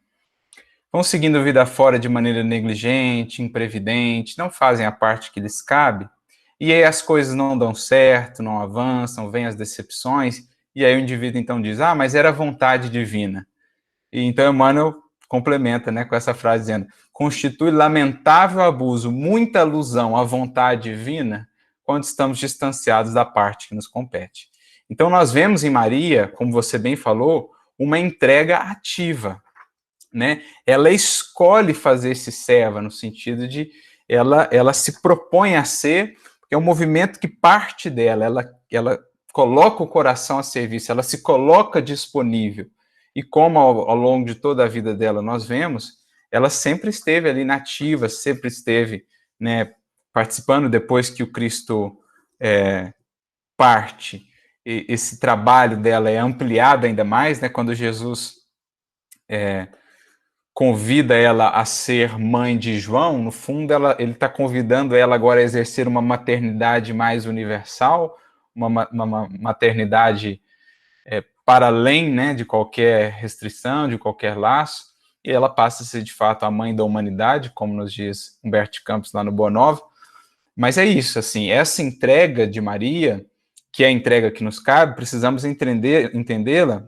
vão seguindo a vida fora de maneira negligente, imprevidente, não fazem a parte que lhes cabe, e aí as coisas não dão certo, não avançam, vêm as decepções, e aí o indivíduo então diz, mas era vontade divina. E então Emmanuel complementa, né, com essa frase dizendo, constitui lamentável abuso, muita alusão à vontade divina quando estamos distanciados da parte que nos compete. Então nós vemos em Maria, como você bem falou, uma entrega ativa, né? Ela escolhe fazer-se serva, no sentido de ela se propõe a ser, porque é um movimento que parte dela, ela coloca o coração a serviço, ela se coloca disponível. E como ao longo de toda a vida dela nós vemos, ela sempre esteve ali nativa, sempre esteve, né, participando depois que o Cristo parte. E esse trabalho dela é ampliado ainda mais, né, quando Jesus convida ela a ser mãe de João, no fundo ele está convidando ela agora a exercer uma maternidade mais universal, uma maternidade para além, né, de qualquer restrição, de qualquer laço, e ela passa a ser, de fato, a mãe da humanidade, como nos diz Humberto Campos lá no Boa Nova. Mas é isso, assim, essa entrega de Maria, que é a entrega que nos cabe, precisamos entendê-la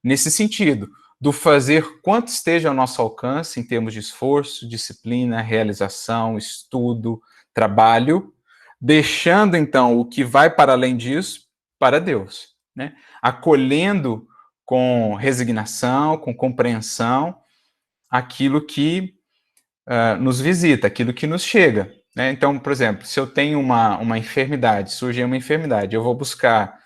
nesse sentido, do fazer quanto esteja ao nosso alcance, em termos de esforço, disciplina, realização, estudo, trabalho, deixando, então, o que vai para além disso, para Deus, né? Acolhendo com resignação, com compreensão, aquilo que nos visita, aquilo que nos chega, né? Então, por exemplo, se eu tenho uma enfermidade, surge uma enfermidade, eu vou buscar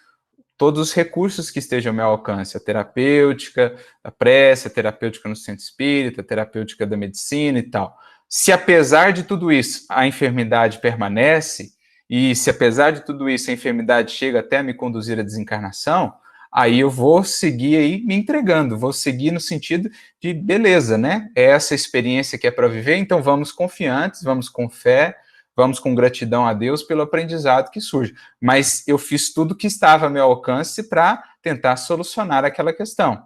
todos os recursos que estejam ao meu alcance, a terapêutica, a prece, a terapêutica no centro espírita, a terapêutica da medicina e tal. Se apesar de tudo isso a enfermidade permanece, e se apesar de tudo isso a enfermidade chega até a me conduzir à desencarnação, aí eu vou seguir aí me entregando, vou seguir no sentido de beleza, né? É essa experiência que é para viver, então vamos confiantes, vamos com fé, vamos com gratidão a Deus pelo aprendizado que surge. Mas eu fiz tudo que estava ao meu alcance para tentar solucionar aquela questão.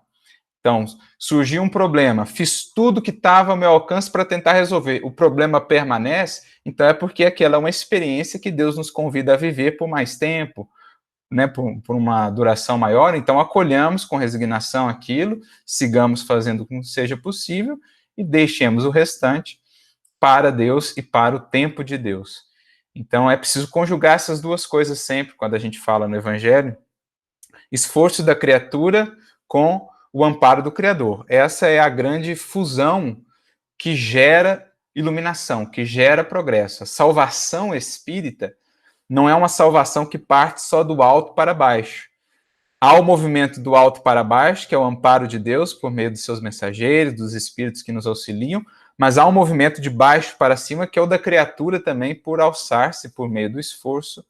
Então, surgiu um problema, fiz tudo que estava ao meu alcance para tentar resolver. O problema permanece, então é porque aquela é uma experiência que Deus nos convida a viver por mais tempo, né, por uma duração maior, então acolhamos com resignação aquilo, sigamos fazendo como seja possível e deixemos o restante para Deus e para o tempo de Deus. Então é preciso conjugar essas duas coisas sempre, quando a gente fala no Evangelho, esforço da criatura com o amparo do Criador. Essa é a grande fusão que gera iluminação, que gera progresso. A salvação espírita não é uma salvação que parte só do alto para baixo. Há o movimento do alto para baixo, que é o amparo de Deus por meio dos seus mensageiros, dos espíritos que nos auxiliam, mas há um movimento de baixo para cima, que é o da criatura também, por alçar-se por meio do esforço,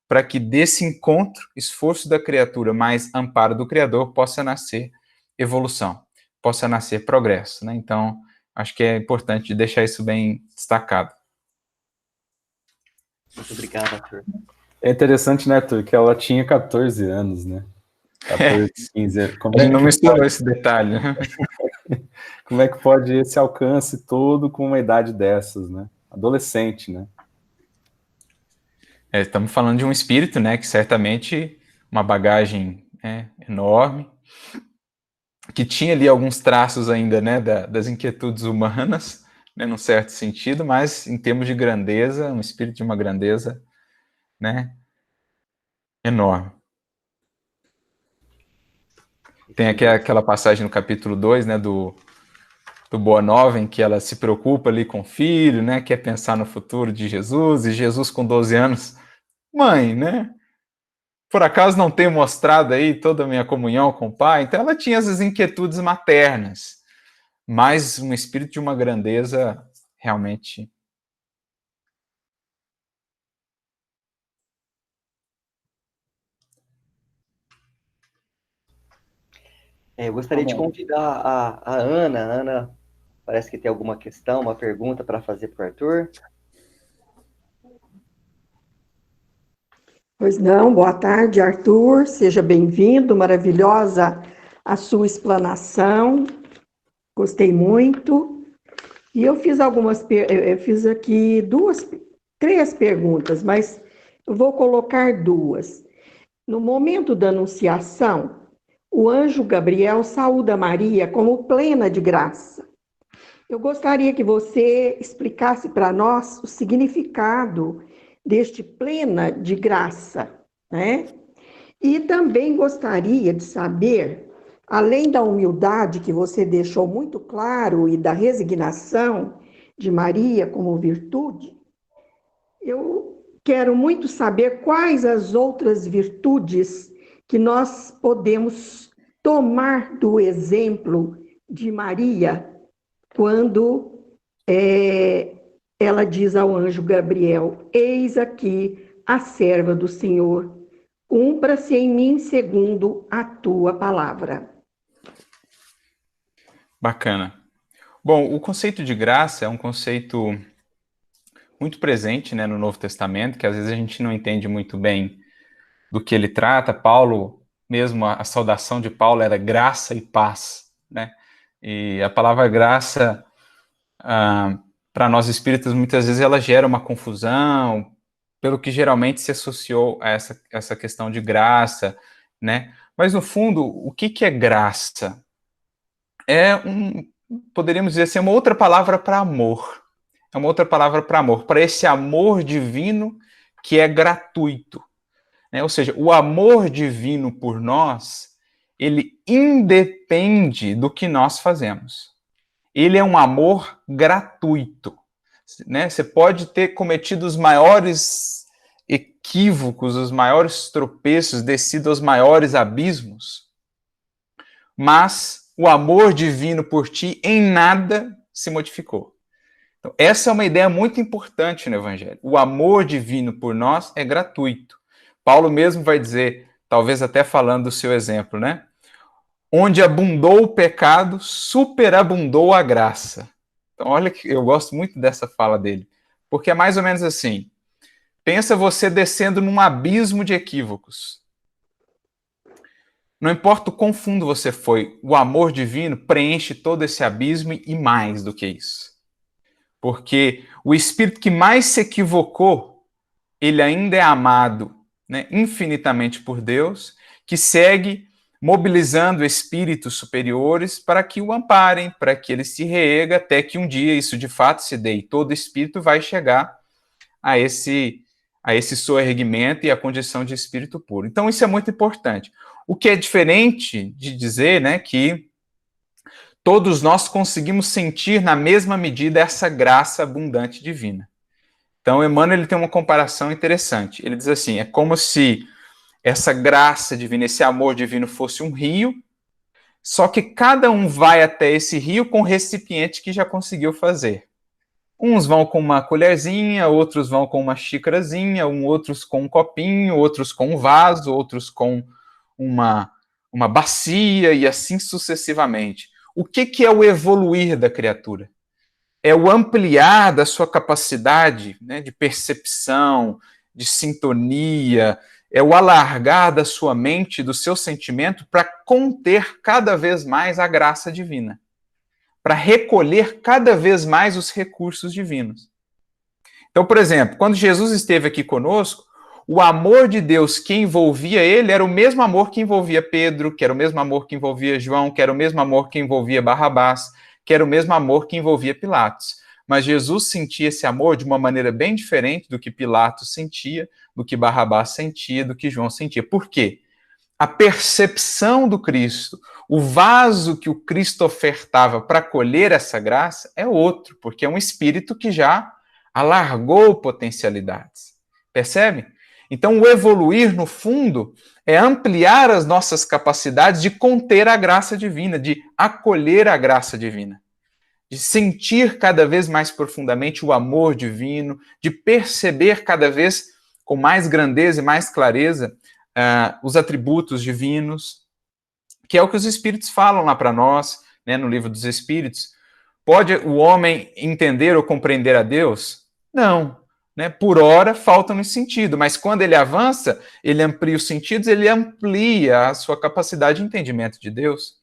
para que desse encontro, esforço da criatura mais amparo do Criador, possa nascer evolução, possa nascer progresso, né? Então, acho que é importante deixar isso bem destacado. Muito obrigado, Arthur. É interessante, né, Arthur, que ela tinha 14 anos, né? 14, 15 anos. Ele não mencionou esse detalhe. Como é que pode esse alcance todo com uma idade dessas, né? Adolescente, né? Estamos falando de um espírito, né, que certamente uma bagagem enorme, que tinha ali alguns traços ainda, né, das inquietudes humanas, né, num certo sentido, mas em termos de grandeza, um espírito de uma grandeza, né, enorme. Tem aqui aquela passagem no capítulo 2, né, do Boa Nova, em que ela se preocupa ali com o filho, né, quer pensar no futuro de Jesus, e Jesus com 12 anos, mãe, né, por acaso não tenho mostrado aí toda a minha comunhão com o pai? Então ela tinha essas inquietudes maternas, mas um espírito de uma grandeza realmente. Eu gostaria de convidar a Ana. A Ana parece que tem alguma questão, uma pergunta para fazer para o Arthur. Pois não, boa tarde, Arthur, seja bem-vindo, maravilhosa a sua explanação, gostei muito. E eu fiz fiz aqui três perguntas, mas eu vou colocar duas. No momento da anunciação, o anjo Gabriel saúda Maria como plena de graça. Eu gostaria que você explicasse para nós o significado deste plena de graça, né? E também gostaria de saber, além da humildade que você deixou muito claro e da resignação de Maria como virtude, eu quero muito saber quais as outras virtudes que nós podemos tomar do exemplo de Maria quando ela diz ao anjo Gabriel: eis aqui a serva do Senhor, cumpra-se em mim segundo a tua palavra. Bacana. Bom, o conceito de graça é um conceito muito presente, né, no Novo Testamento, que às vezes a gente não entende muito bem do que ele trata. Paulo, mesmo a saudação de Paulo era graça e paz, né? E a palavra graça, para nós espíritas, muitas vezes ela gera uma confusão, pelo que geralmente se associou a essa questão de graça, né? Mas, no fundo, o que é graça? Poderíamos dizer assim, uma outra palavra para amor. É uma outra palavra para amor, para esse amor divino que é gratuito, né? Ou seja, o amor divino por nós, ele independe do que nós fazemos. Ele é um amor gratuito, né? Você pode ter cometido os maiores equívocos, os maiores tropeços, descido aos maiores abismos, mas o amor divino por ti em nada se modificou. Então, essa é uma ideia muito importante no Evangelho. O amor divino por nós é gratuito. Paulo mesmo vai dizer, talvez até falando do seu exemplo, né? Onde abundou o pecado, superabundou a graça. Então, olha que eu gosto muito dessa fala dele, porque é mais ou menos assim. Pensa você descendo num abismo de equívocos. Não importa o quão fundo você foi, o amor divino preenche todo esse abismo e mais do que isso. Porque o espírito que mais se equivocou, ele ainda é amado, né, infinitamente por Deus, que segue mobilizando espíritos superiores para que o amparem, para que ele se reerga, até que um dia isso de fato se dê, e todo espírito vai chegar a esse soerguimento e a condição de espírito puro. Então isso é muito importante. O que é diferente de dizer, né, que todos nós conseguimos sentir na mesma medida essa graça abundante divina. Então Emmanuel ele tem uma comparação interessante. Ele diz assim, é como se essa graça divina, esse amor divino fosse um rio, só que cada um vai até esse rio com o recipiente que já conseguiu fazer. Uns vão com uma colherzinha, outros vão com uma xícarazinha, outros com um copinho, outros com um vaso, outros com uma bacia e assim sucessivamente. O que é o evoluir da criatura? É o ampliar da sua capacidade, né, de percepção, de sintonia, é o alargar da sua mente, do seu sentimento, para conter cada vez mais a graça divina, para recolher cada vez mais os recursos divinos. Então, por exemplo, quando Jesus esteve aqui conosco, o amor de Deus que envolvia ele era o mesmo amor que envolvia Pedro, que era o mesmo amor que envolvia João, que era o mesmo amor que envolvia Barrabás, que era o mesmo amor que envolvia Pilatos. Mas Jesus sentia esse amor de uma maneira bem diferente do que Pilatos sentia, do que Barrabás sentia, do que João sentia. Por quê? A percepção do Cristo, o vaso que o Cristo ofertava para colher essa graça é outro, porque é um espírito que já alargou potencialidades. Percebe? Então, o evoluir, no fundo, é ampliar as nossas capacidades de conter a graça divina, de acolher a graça divina, de sentir cada vez mais profundamente o amor divino, de perceber cada vez com mais grandeza e mais clareza os atributos divinos, que é o que os Espíritos falam lá para nós, né, no Livro dos Espíritos. Pode o homem entender ou compreender a Deus? Não. Né? Por hora, falta no sentido, mas quando ele avança, ele amplia os sentidos, ele amplia a sua capacidade de entendimento de Deus.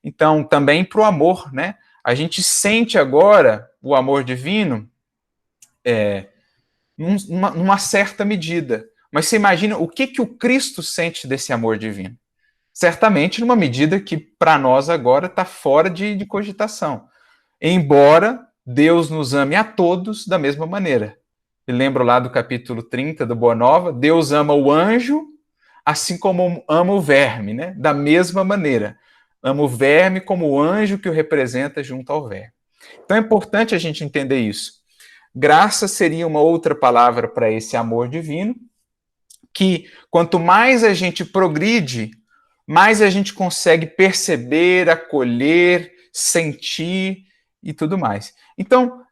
Então, também para o amor, né? A gente sente agora o amor divino numa certa medida. Mas você imagina o que o Cristo sente desse amor divino? Certamente numa medida que para nós agora está fora de cogitação. Embora Deus nos ame a todos da mesma maneira. Eu lembro lá do capítulo 30 do Boa Nova, Deus ama o anjo assim como ama o verme, né? Da mesma maneira. Ama o verme como o anjo que o representa junto ao verme. Então é importante a gente entender isso. Graça seria uma outra palavra para esse amor divino, que quanto mais a gente progride, mais a gente consegue perceber, acolher, sentir e tudo mais. Então,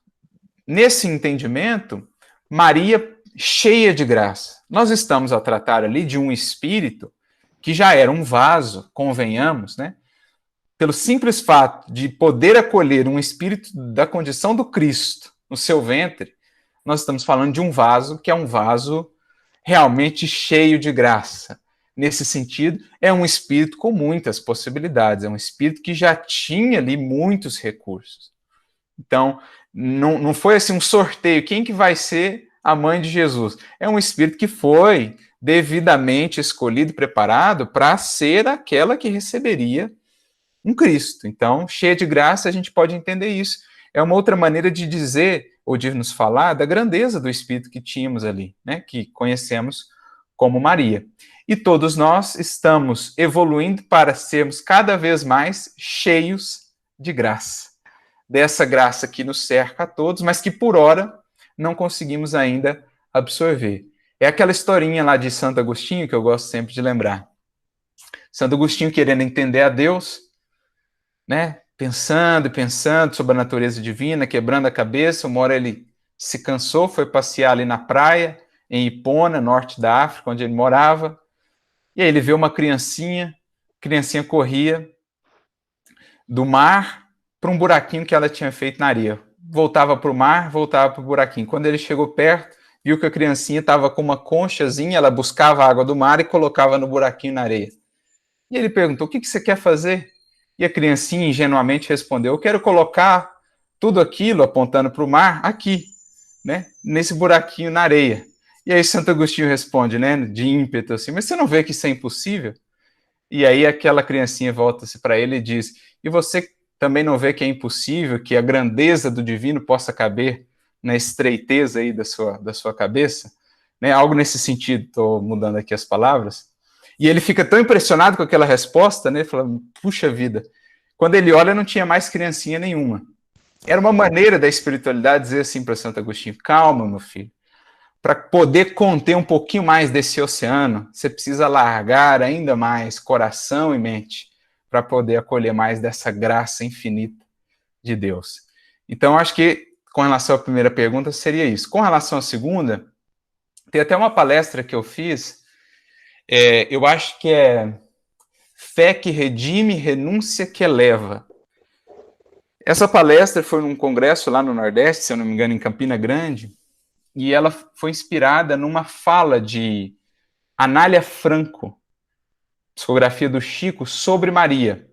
nesse entendimento, Maria, cheia de graça. Nós estamos a tratar ali de um espírito que já era um vaso, convenhamos, né? Pelo simples fato de poder acolher um espírito da condição do Cristo no seu ventre, nós estamos falando de um vaso que é um vaso realmente cheio de graça. Nesse sentido, é um espírito com muitas possibilidades, é um espírito que já tinha ali muitos recursos. Então, não foi assim um sorteio, quem que vai ser a mãe de Jesus? É um espírito que foi devidamente escolhido e preparado para ser aquela que receberia um Cristo. Então, cheia de graça, a gente pode entender isso. É uma outra maneira de dizer, ou de nos falar, da grandeza do espírito que tínhamos ali, né? Que conhecemos como Maria. E todos nós estamos evoluindo para sermos cada vez mais cheios de graça. Dessa graça que nos cerca a todos, mas que por hora não conseguimos ainda absorver. É aquela historinha lá de Santo Agostinho que eu gosto sempre de lembrar. Santo Agostinho querendo entender a Deus, né? Pensando e pensando sobre a natureza divina, quebrando a cabeça. Uma hora ele se cansou, foi passear ali na praia, em Hipona, norte da África, onde ele morava. E aí ele vê uma criancinha, a criancinha corria do mar para um buraquinho que ela tinha feito na areia. Voltava para o mar, voltava para o buraquinho. Quando ele chegou perto, viu que a criancinha estava com uma conchazinha, ela buscava a água do mar e colocava no buraquinho na areia. E ele perguntou, o que você quer fazer? E a criancinha ingenuamente respondeu, eu quero colocar tudo aquilo, apontando para o mar, aqui, né, nesse buraquinho na areia. E aí Santo Agostinho responde, né, de ímpeto assim, mas você não vê que isso é impossível? E aí aquela criancinha volta-se para ele e diz, e você também não vê que é impossível que a grandeza do divino possa caber na estreiteza aí da sua cabeça? Né? Algo nesse sentido, estou mudando aqui as palavras. E ele fica tão impressionado com aquela resposta, né? Fala, puxa vida. Quando ele olha, não tinha mais criancinha nenhuma. Era uma maneira da espiritualidade dizer assim para Santo Agostinho, calma, meu filho. Para poder conter um pouquinho mais desse oceano, você precisa largar ainda mais coração e mente para poder acolher mais dessa graça infinita de Deus. Então, acho que com relação à primeira pergunta seria isso. Com relação à segunda, tem até uma palestra que eu fiz, eu acho que é Fé que redime, renúncia que eleva. Essa palestra foi num congresso lá no Nordeste, se eu não me engano, em Campina Grande, e ela foi inspirada numa fala de Anália Franco, psicografia do Chico, sobre Maria.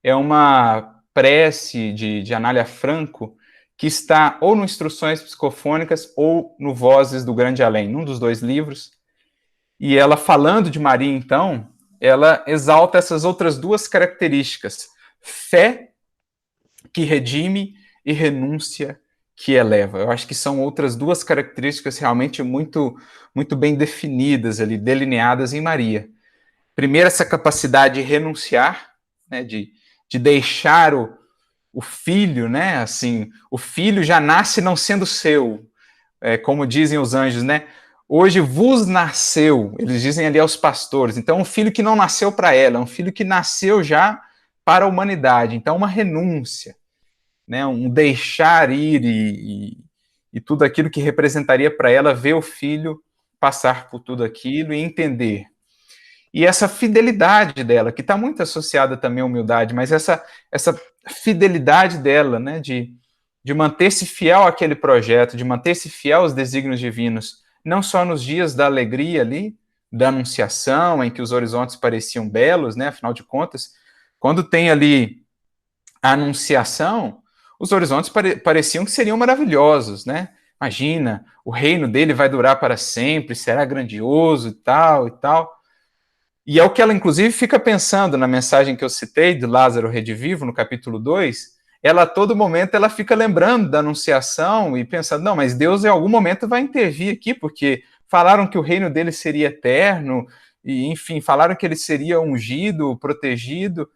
É uma prece de Anália Franco que está ou no Instruções Psicofônicas ou no Vozes do Grande Além, num dos dois livros. E ela, falando de Maria, então, ela exalta essas outras duas características: fé que redime e renúncia que eleva. Eu acho que são outras duas características realmente muito bem definidas ali, delineadas em Maria. Primeiro, essa capacidade de renunciar, né, de deixar o filho, né, assim, o filho já nasce não sendo seu, como dizem os anjos, né, hoje vos nasceu, eles dizem ali aos pastores, então um filho que não nasceu para ela, um filho que nasceu já para a humanidade, então uma renúncia, né, um deixar ir e tudo aquilo que representaria para ela ver o filho passar por tudo aquilo e entender. E essa fidelidade dela, que está muito associada também à humildade, mas essa fidelidade dela, né, de manter-se fiel àquele projeto, de manter-se fiel aos desígnios divinos, não só nos dias da alegria ali, da anunciação, em que os horizontes pareciam belos, né, afinal de contas, quando tem ali a anunciação, os horizontes pareciam que seriam maravilhosos, né? Imagina, o reino dele vai durar para sempre, será grandioso e tal e tal. E é o que ela, inclusive, fica pensando na mensagem que eu citei de Lázaro Redivivo, no capítulo 2. Ela, a todo momento, ela fica lembrando da anunciação e pensando, não, mas Deus em algum momento vai intervir aqui, porque falaram que o reino dele seria eterno, e, enfim, falaram que ele seria ungido, protegido.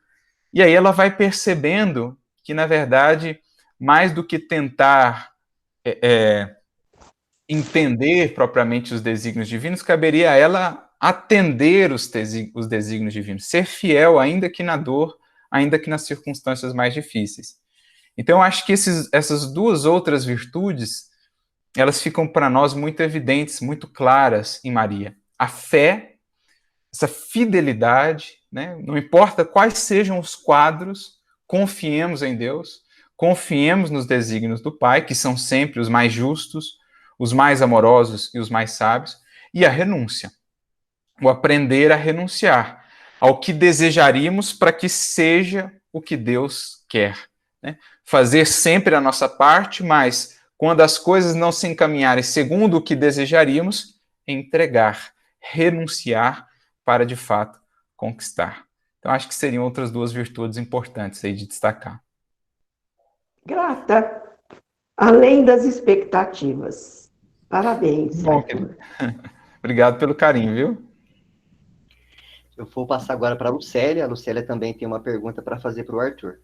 E aí ela vai percebendo que, na verdade, mais do que tentar entender propriamente os desígnios divinos, caberia a ela atender os desígnios divinos, ser fiel, ainda que na dor, ainda que nas circunstâncias mais difíceis. Então, eu acho que essas duas outras virtudes, elas ficam para nós muito evidentes, muito claras em Maria. A fé, essa fidelidade, né? Não importa quais sejam os quadros, confiemos em Deus, confiemos nos desígnios do Pai, que são sempre os mais justos, os mais amorosos e os mais sábios, e a renúncia, o aprender a renunciar ao que desejaríamos para que seja o que Deus quer. Né? Fazer sempre a nossa parte, mas quando as coisas não se encaminharem segundo o que desejaríamos, entregar, renunciar para de fato conquistar. Então, acho que seriam outras duas virtudes importantes aí de destacar. Grata, além das expectativas. Parabéns, Bom, Arthur. Obrigado pelo carinho, viu? Eu vou passar agora para a Lucélia. A Lucélia também tem uma pergunta para fazer para o Arthur.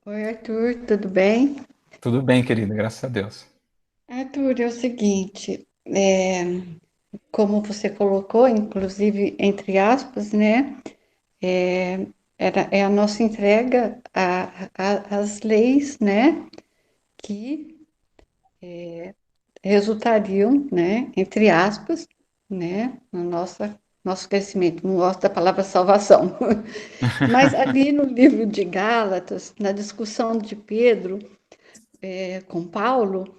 Oi, Arthur, tudo bem? Tudo bem, querida, graças a Deus. Arthur, é o seguinte, como você colocou, inclusive entre aspas, né? É a nossa entrega às leis, né? Que resultariam, né? Entre aspas, né? No nosso crescimento. Não gosto da palavra salvação. Mas ali no livro de Gálatas, na discussão de Pedro com Paulo,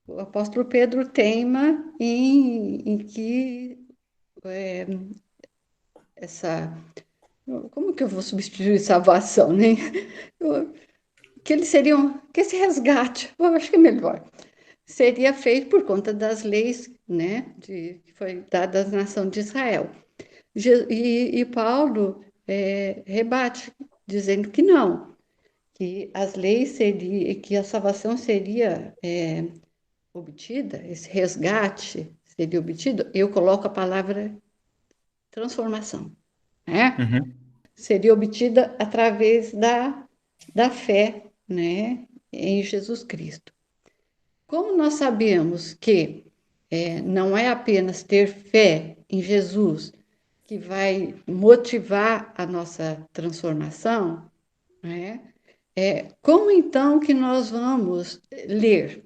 o apóstolo Pedro teima em que essa. Como que eu vou substituir salvação, né? que eles seriam, que esse resgate, eu acho que é melhor, seria feito por conta das leis, né, que foi dadas à nação de Israel. E Paulo rebate, dizendo que não, que as leis seria, que a salvação seria obtida, esse resgate seria obtido. Eu coloco a palavra transformação, né? Uhum. Seria obtida através da fé, né, em Jesus Cristo. Como nós sabemos que não é apenas ter fé em Jesus que vai motivar a nossa transformação, né? Como então que nós vamos ler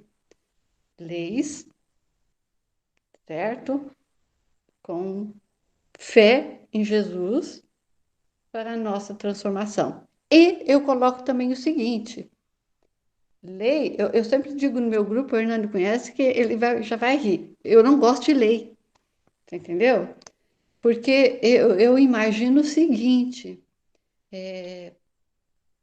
leis, certo? Com fé em Jesus para a nossa transformação. E eu coloco também o seguinte: lei, eu sempre digo no meu grupo, o Hernando conhece, que ele já vai rir. Eu não gosto de lei, você entendeu? Porque eu imagino o seguinte: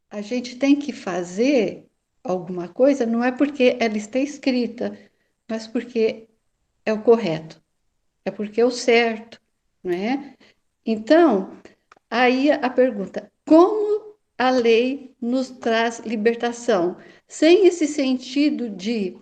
a gente tem que fazer alguma coisa, não é porque ela está escrita, mas porque é o correto, é porque é o certo, não é? Então, aí a pergunta: como a lei nos traz libertação? Sem esse sentido de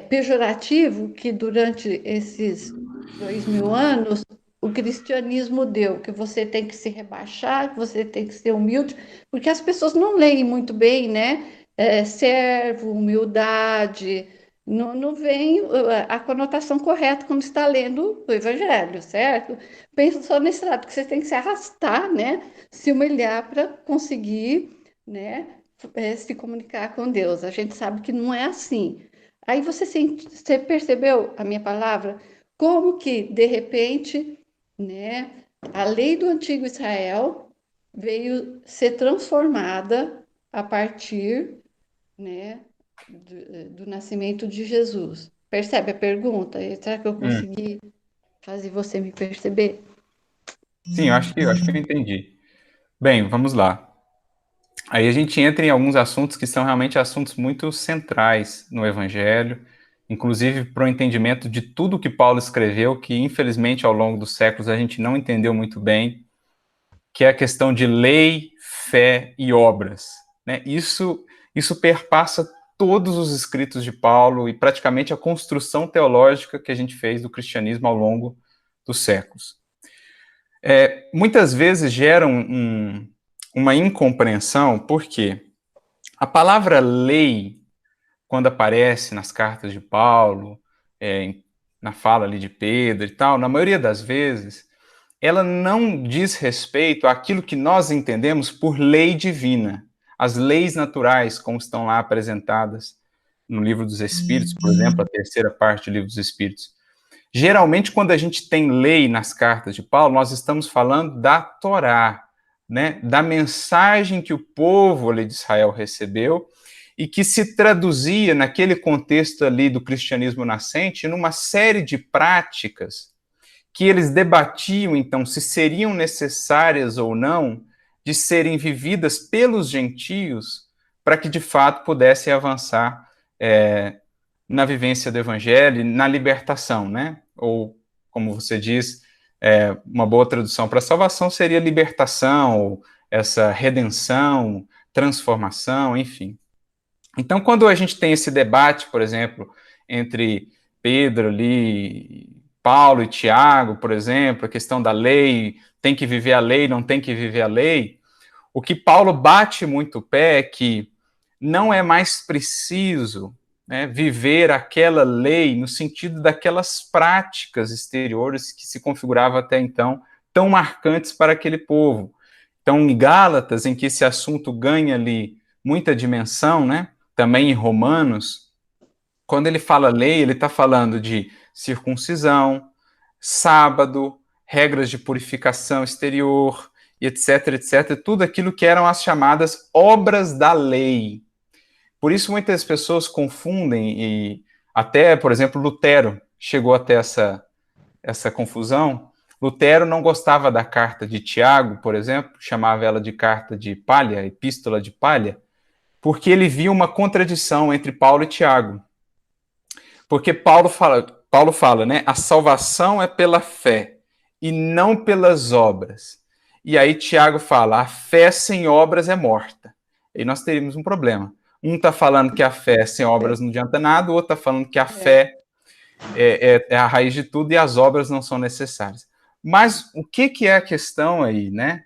pejorativo que durante esses 2000 anos o cristianismo deu, que você tem que se rebaixar, que você tem que ser humilde, porque as pessoas não leem muito bem, né? Servo, humildade, não vem a conotação correta quando está lendo o Evangelho, certo? Pensa só nesse lado, que você tem que se arrastar, né? Se humilhar para conseguir, né? Se comunicar com Deus. A gente sabe que não é assim. Aí você percebeu a minha palavra? Como que, de repente, né, a lei do antigo Israel veio ser transformada a partir, né, do nascimento de Jesus. Percebe a pergunta? Será que eu consegui fazer você me perceber? Sim, eu acho que eu entendi. Bem, vamos lá. Aí a gente entra em alguns assuntos que são realmente assuntos muito centrais no Evangelho, inclusive para o entendimento de tudo que Paulo escreveu, que infelizmente ao longo dos séculos a gente não entendeu muito bem, que é a questão de lei, fé e obras, né? Isso perpassa todos os escritos de Paulo e praticamente a construção teológica que a gente fez do cristianismo ao longo dos séculos. Muitas vezes geram uma incompreensão, porque a palavra lei, quando aparece nas cartas de Paulo, na fala ali de Pedro e tal, na maioria das vezes, ela não diz respeito àquilo que nós entendemos por lei divina, as leis naturais, como estão lá apresentadas no Livro dos Espíritos, por exemplo, a terceira parte do Livro dos Espíritos. Geralmente, quando a gente tem lei nas cartas de Paulo, nós estamos falando da Torá, né, da mensagem que o povo ali de Israel recebeu e que se traduzia naquele contexto ali do cristianismo nascente numa série de práticas que eles debatiam, então, se seriam necessárias ou não de serem vividas pelos gentios para que, de fato, pudessem avançar na vivência do evangelho, na libertação, né? Ou, como você diz, uma boa tradução para salvação seria libertação, ou essa redenção, transformação, enfim. Então, quando a gente tem esse debate, por exemplo, entre Pedro ali, Paulo e Tiago, por exemplo, a questão da lei, tem que viver a lei, não tem que viver a lei, o que Paulo bate muito o pé é que não é mais preciso, né, viver aquela lei no sentido daquelas práticas exteriores que se configuravam até então tão marcantes para aquele povo. Então, em Gálatas, em que esse assunto ganha ali muita dimensão, né, também em Romanos, quando ele fala lei, ele está falando de circuncisão, sábado, regras de purificação exterior, e etc, etc, tudo aquilo que eram as chamadas obras da lei. Por isso muitas pessoas confundem, e até, por exemplo, Lutero chegou até essa confusão. Lutero não gostava da carta de Tiago, por exemplo, chamava ela de carta de palha, epístola de palha, porque ele viu uma contradição entre Paulo e Tiago. Porque Paulo fala, né? A salvação é pela fé e não pelas obras. E aí Tiago fala, a fé sem obras é morta. E nós teríamos um problema. Um está falando que a fé sem obras não adianta nada, o outro está falando que a fé é a raiz de tudo e as obras não são necessárias. Mas o que é a questão aí, né?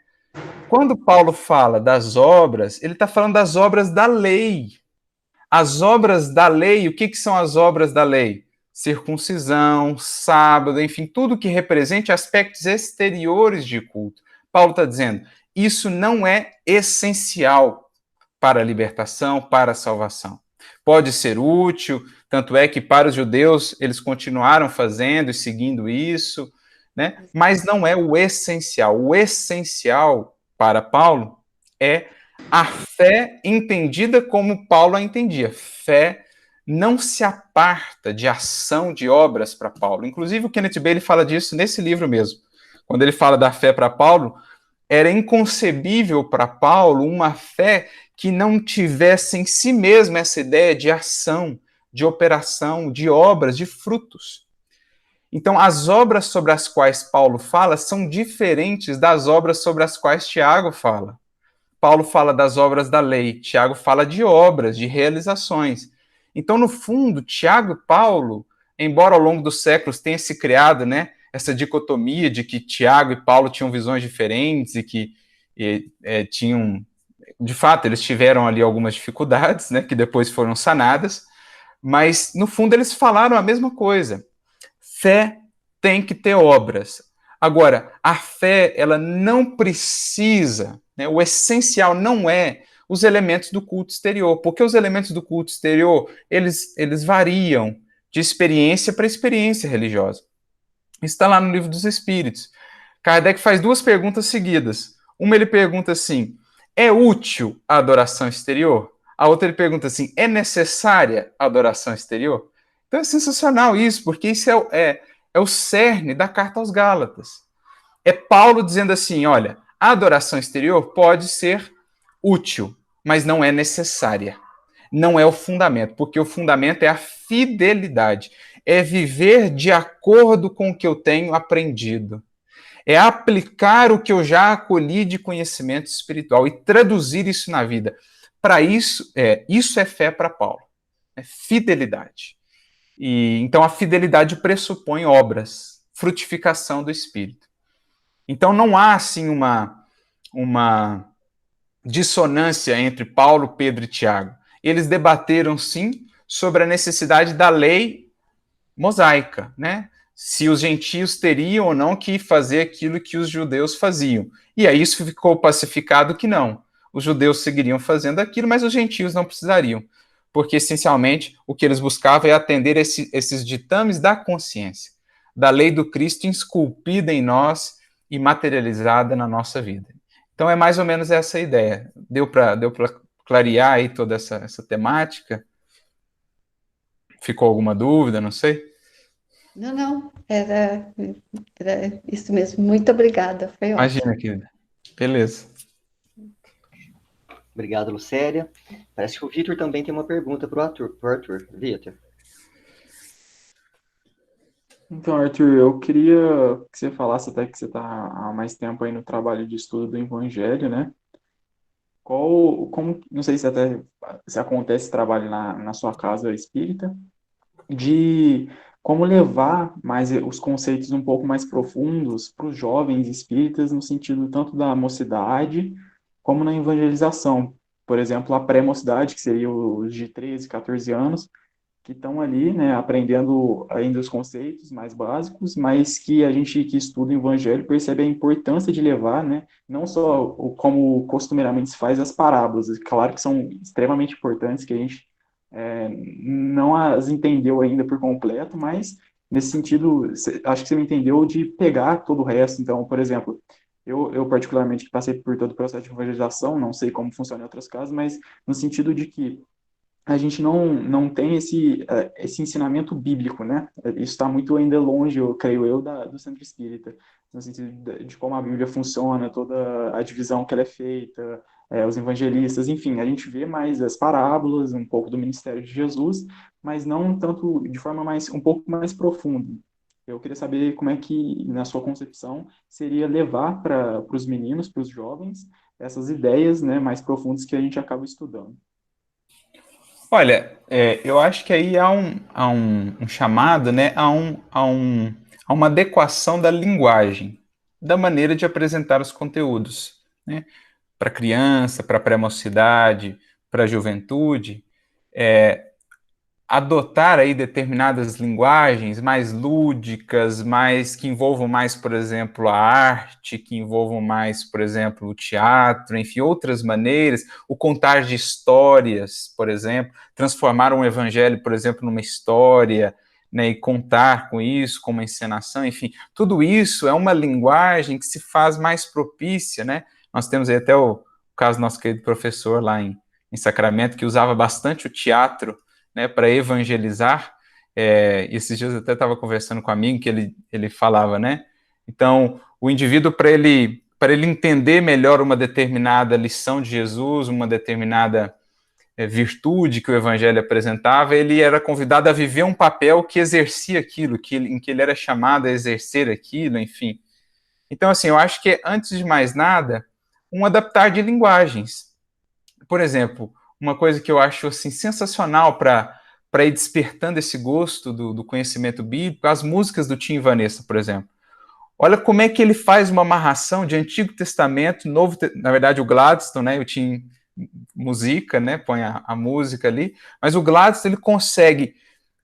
Quando Paulo fala das obras, ele está falando das obras da lei. As obras da lei, o que são as obras da lei? Circuncisão, sábado, enfim, tudo que represente aspectos exteriores de culto. Paulo está dizendo, isso não é essencial para a libertação, para a salvação. Pode ser útil, tanto é que para os judeus eles continuaram fazendo e seguindo isso, né? Mas não é o essencial. O essencial para Paulo é a fé entendida como Paulo a entendia. Fé não se aparta de ação de obras para Paulo. Inclusive o Kenneth Bailey fala disso nesse livro mesmo. Quando ele fala da fé para Paulo, era inconcebível para Paulo uma fé que não tivesse em si mesma essa ideia de ação, de operação, de obras, de frutos. Então, as obras sobre as quais Paulo fala são diferentes das obras sobre as quais Tiago fala. Paulo fala das obras da lei, Tiago fala de obras, de realizações. Então, no fundo, Tiago e Paulo, embora ao longo dos séculos tenha se criado, né, essa dicotomia de que Tiago e Paulo tinham visões diferentes e que tinham, de fato, eles tiveram ali algumas dificuldades, né, que depois foram sanadas, mas, no fundo, eles falaram a mesma coisa. Fé tem que ter obras. Agora, a fé, ela não precisa, né, o essencial não é os elementos do culto exterior, porque os elementos do culto exterior, eles variam de experiência para experiência religiosa. Está lá no Livro dos Espíritos. Kardec faz duas perguntas seguidas. Uma ele pergunta assim, é útil a adoração exterior? A outra ele pergunta assim, é necessária a adoração exterior? Então é sensacional isso, porque isso é o cerne da carta aos Gálatas. É Paulo dizendo assim, olha, a adoração exterior pode ser útil, mas não é necessária. Não é o fundamento, porque o fundamento é a fidelidade. É viver de acordo com o que eu tenho aprendido. É aplicar o que eu já acolhi de conhecimento espiritual e traduzir isso na vida. Para isso é fé para Paulo. É fidelidade. E então a fidelidade pressupõe obras, frutificação do espírito. Então não há assim uma dissonância entre Paulo, Pedro e Tiago. Eles debateram sim sobre a necessidade da lei mosaica, né? Se os gentios teriam ou não que fazer aquilo que os judeus faziam. E aí isso ficou pacificado que não. Os judeus seguiriam fazendo aquilo, mas os gentios não precisariam. Porque, essencialmente, o que eles buscavam é atender esses ditames da consciência, da lei do Cristo esculpida em nós e materializada na nossa vida. Então, é mais ou menos essa a ideia. Deu para clarear aí toda essa temática? Ficou alguma dúvida? Não sei. Não, era isso mesmo. Muito obrigada, foi ótimo. Imagina, querida. Beleza. Obrigado, Lucélia. Parece que o Vitor também tem uma pergunta para o Arthur. Vitor. Então, Arthur, eu queria que você falasse, até que você está há mais tempo aí no trabalho de estudo do Evangelho, né? Não sei se até se acontece trabalho na sua casa espírita, de como levar mais os conceitos um pouco mais profundos para os jovens espíritas, no sentido tanto da mocidade como na evangelização. Por exemplo, a pré-mocidade, que seria os de 13, 14 anos, que estão ali, né, aprendendo ainda os conceitos mais básicos, mas que a gente que estuda o Evangelho percebe a importância de levar, né, não só como costumeiramente se faz as parábolas, claro que são extremamente importantes, que a gente não as entendeu ainda por completo, mas nesse sentido, acho que você me entendeu de pegar todo o resto. Então, por exemplo, eu particularmente que passei por todo o processo de evangelização, não sei como funciona em outros casos, mas no sentido de que a gente não tem esse ensinamento bíblico, né? Isso está muito ainda longe, eu creio eu, do centro espírita, no sentido de como a Bíblia funciona, toda a divisão que ela é feita, os evangelistas, enfim, a gente vê mais as parábolas, um pouco do ministério de Jesus, mas não tanto de forma um pouco mais profunda. Eu queria saber como é que, na sua concepção, seria levar para os meninos, para os jovens, essas ideias, né, mais profundas que a gente acaba estudando. Olha, eu acho que aí há um chamado, né, a uma adequação da linguagem, da maneira de apresentar os conteúdos, né, para criança, para pré-mocidade, para a juventude, adotar aí determinadas linguagens mais lúdicas, mais que envolvam mais, por exemplo, a arte, que envolvam mais, por exemplo, o teatro, enfim, outras maneiras, o contar de histórias, por exemplo, transformar um evangelho, por exemplo, numa história, né, e contar com isso, com uma encenação, enfim, tudo isso é uma linguagem que se faz mais propícia, né? Nós temos aí até o caso do nosso querido professor lá em Sacramento, que usava bastante o teatro, né, para evangelizar. Esses dias eu até estava conversando com um amigo que ele falava, né? Então, o indivíduo, para ele entender melhor uma determinada lição de Jesus, uma determinada virtude que o evangelho apresentava, ele era convidado a viver um papel que exercia aquilo, em que ele era chamado a exercer aquilo, enfim. Então, assim, eu acho que, antes de mais nada, um adaptar de linguagens. Por exemplo, uma coisa que eu acho assim, sensacional para ir despertando esse gosto do conhecimento bíblico, as músicas do Tim e Vanessa, por exemplo. Olha como é que ele faz uma amarração de Antigo Testamento, na verdade o Gladstone, né, o Tim musica, né, põe a música ali, mas o Gladstone ele consegue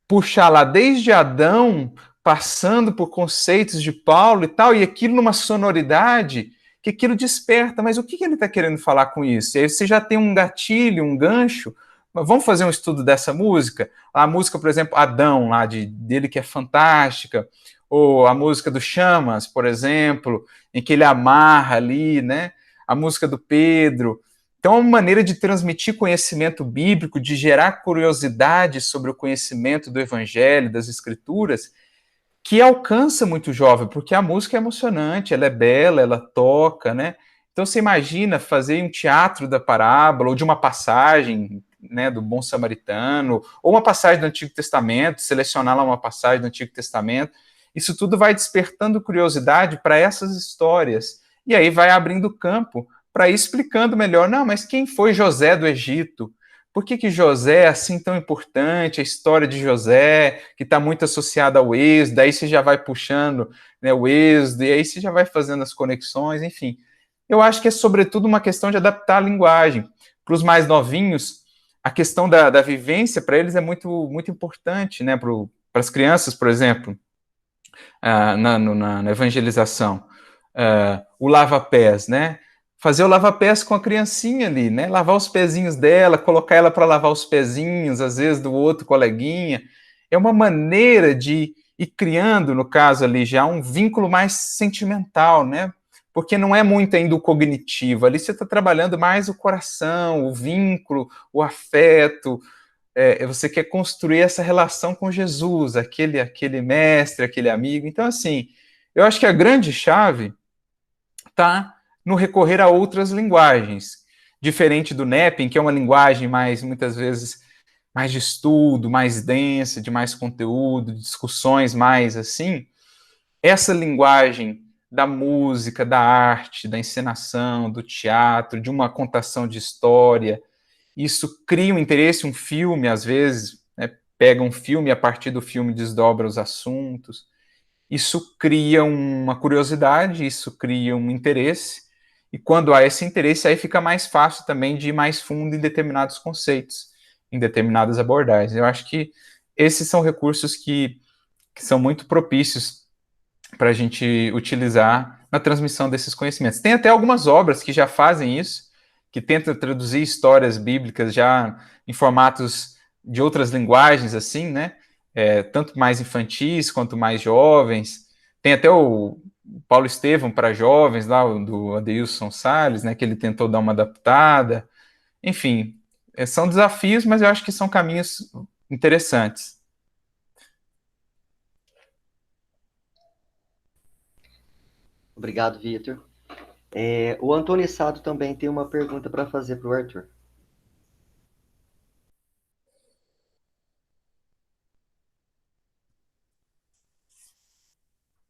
puxar lá desde Adão, passando por conceitos de Paulo e tal, e aquilo numa sonoridade que aquilo desperta. Mas o que ele está querendo falar com isso? E aí você já tem um gatilho, um gancho. Vamos fazer um estudo dessa música? A música, por exemplo, Adão, lá dele, que é fantástica, ou a música do Chamas, por exemplo, em que ele amarra ali, né? A música do Pedro. Então, é uma maneira de transmitir conhecimento bíblico, de gerar curiosidade sobre o conhecimento do Evangelho, das Escrituras, que alcança muito jovem, porque a música é emocionante, ela é bela, ela toca, né? Então, você imagina fazer um teatro da parábola, ou de uma passagem, né, do Bom Samaritano, ou uma passagem do Antigo Testamento, selecionar lá uma passagem do Antigo Testamento. Isso tudo vai despertando curiosidade para essas histórias. E aí vai abrindo campo para ir explicando melhor. Não, mas quem foi José do Egito? Por que José é assim tão importante? A história de José, que está muito associada ao êxodo, daí você já vai puxando, né, o êxodo, e aí você já vai fazendo as conexões, enfim. Eu acho que é sobretudo uma questão de adaptar a linguagem. Para os mais novinhos, a questão da vivência para eles é muito, muito importante, né? Para as crianças, por exemplo, na evangelização. O lava-pés, né? Fazer o lava-pés com a criancinha ali, né? Lavar os pezinhos dela, colocar ela para lavar os pezinhos, às vezes do outro coleguinha. É uma maneira de ir criando, no caso ali, já um vínculo mais sentimental, né? Porque não é muito ainda o cognitivo. Ali você está trabalhando mais o coração, o vínculo, o afeto. Você quer construir essa relação com Jesus, aquele mestre, aquele amigo. Então, assim, eu acho que a grande chave está no recorrer a outras linguagens, diferente do Nepping, que é uma linguagem mais, muitas vezes, mais de estudo, mais densa, de mais conteúdo, discussões mais assim. Essa linguagem da música, da arte, da encenação, do teatro, de uma contação de história, isso cria um interesse, um filme, às vezes, né, pega um filme e a partir do filme desdobra os assuntos. Isso cria uma curiosidade, isso cria um interesse, e quando há esse interesse, aí fica mais fácil também de ir mais fundo em determinados conceitos, em determinadas abordagens. Eu acho que esses são recursos que são muito propícios para a gente utilizar na transmissão desses conhecimentos. Tem até algumas obras que já fazem isso, que tentam traduzir histórias bíblicas já em formatos de outras linguagens, assim, né? Tanto mais infantis quanto mais jovens. Tem até o Paulo Estevam para jovens, lá, do Adeilson Salles, né? Que ele tentou dar uma adaptada. Enfim, são desafios, mas eu acho que são caminhos interessantes. Obrigado, Vitor. O Antônio Sado também tem uma pergunta para fazer para o Arthur.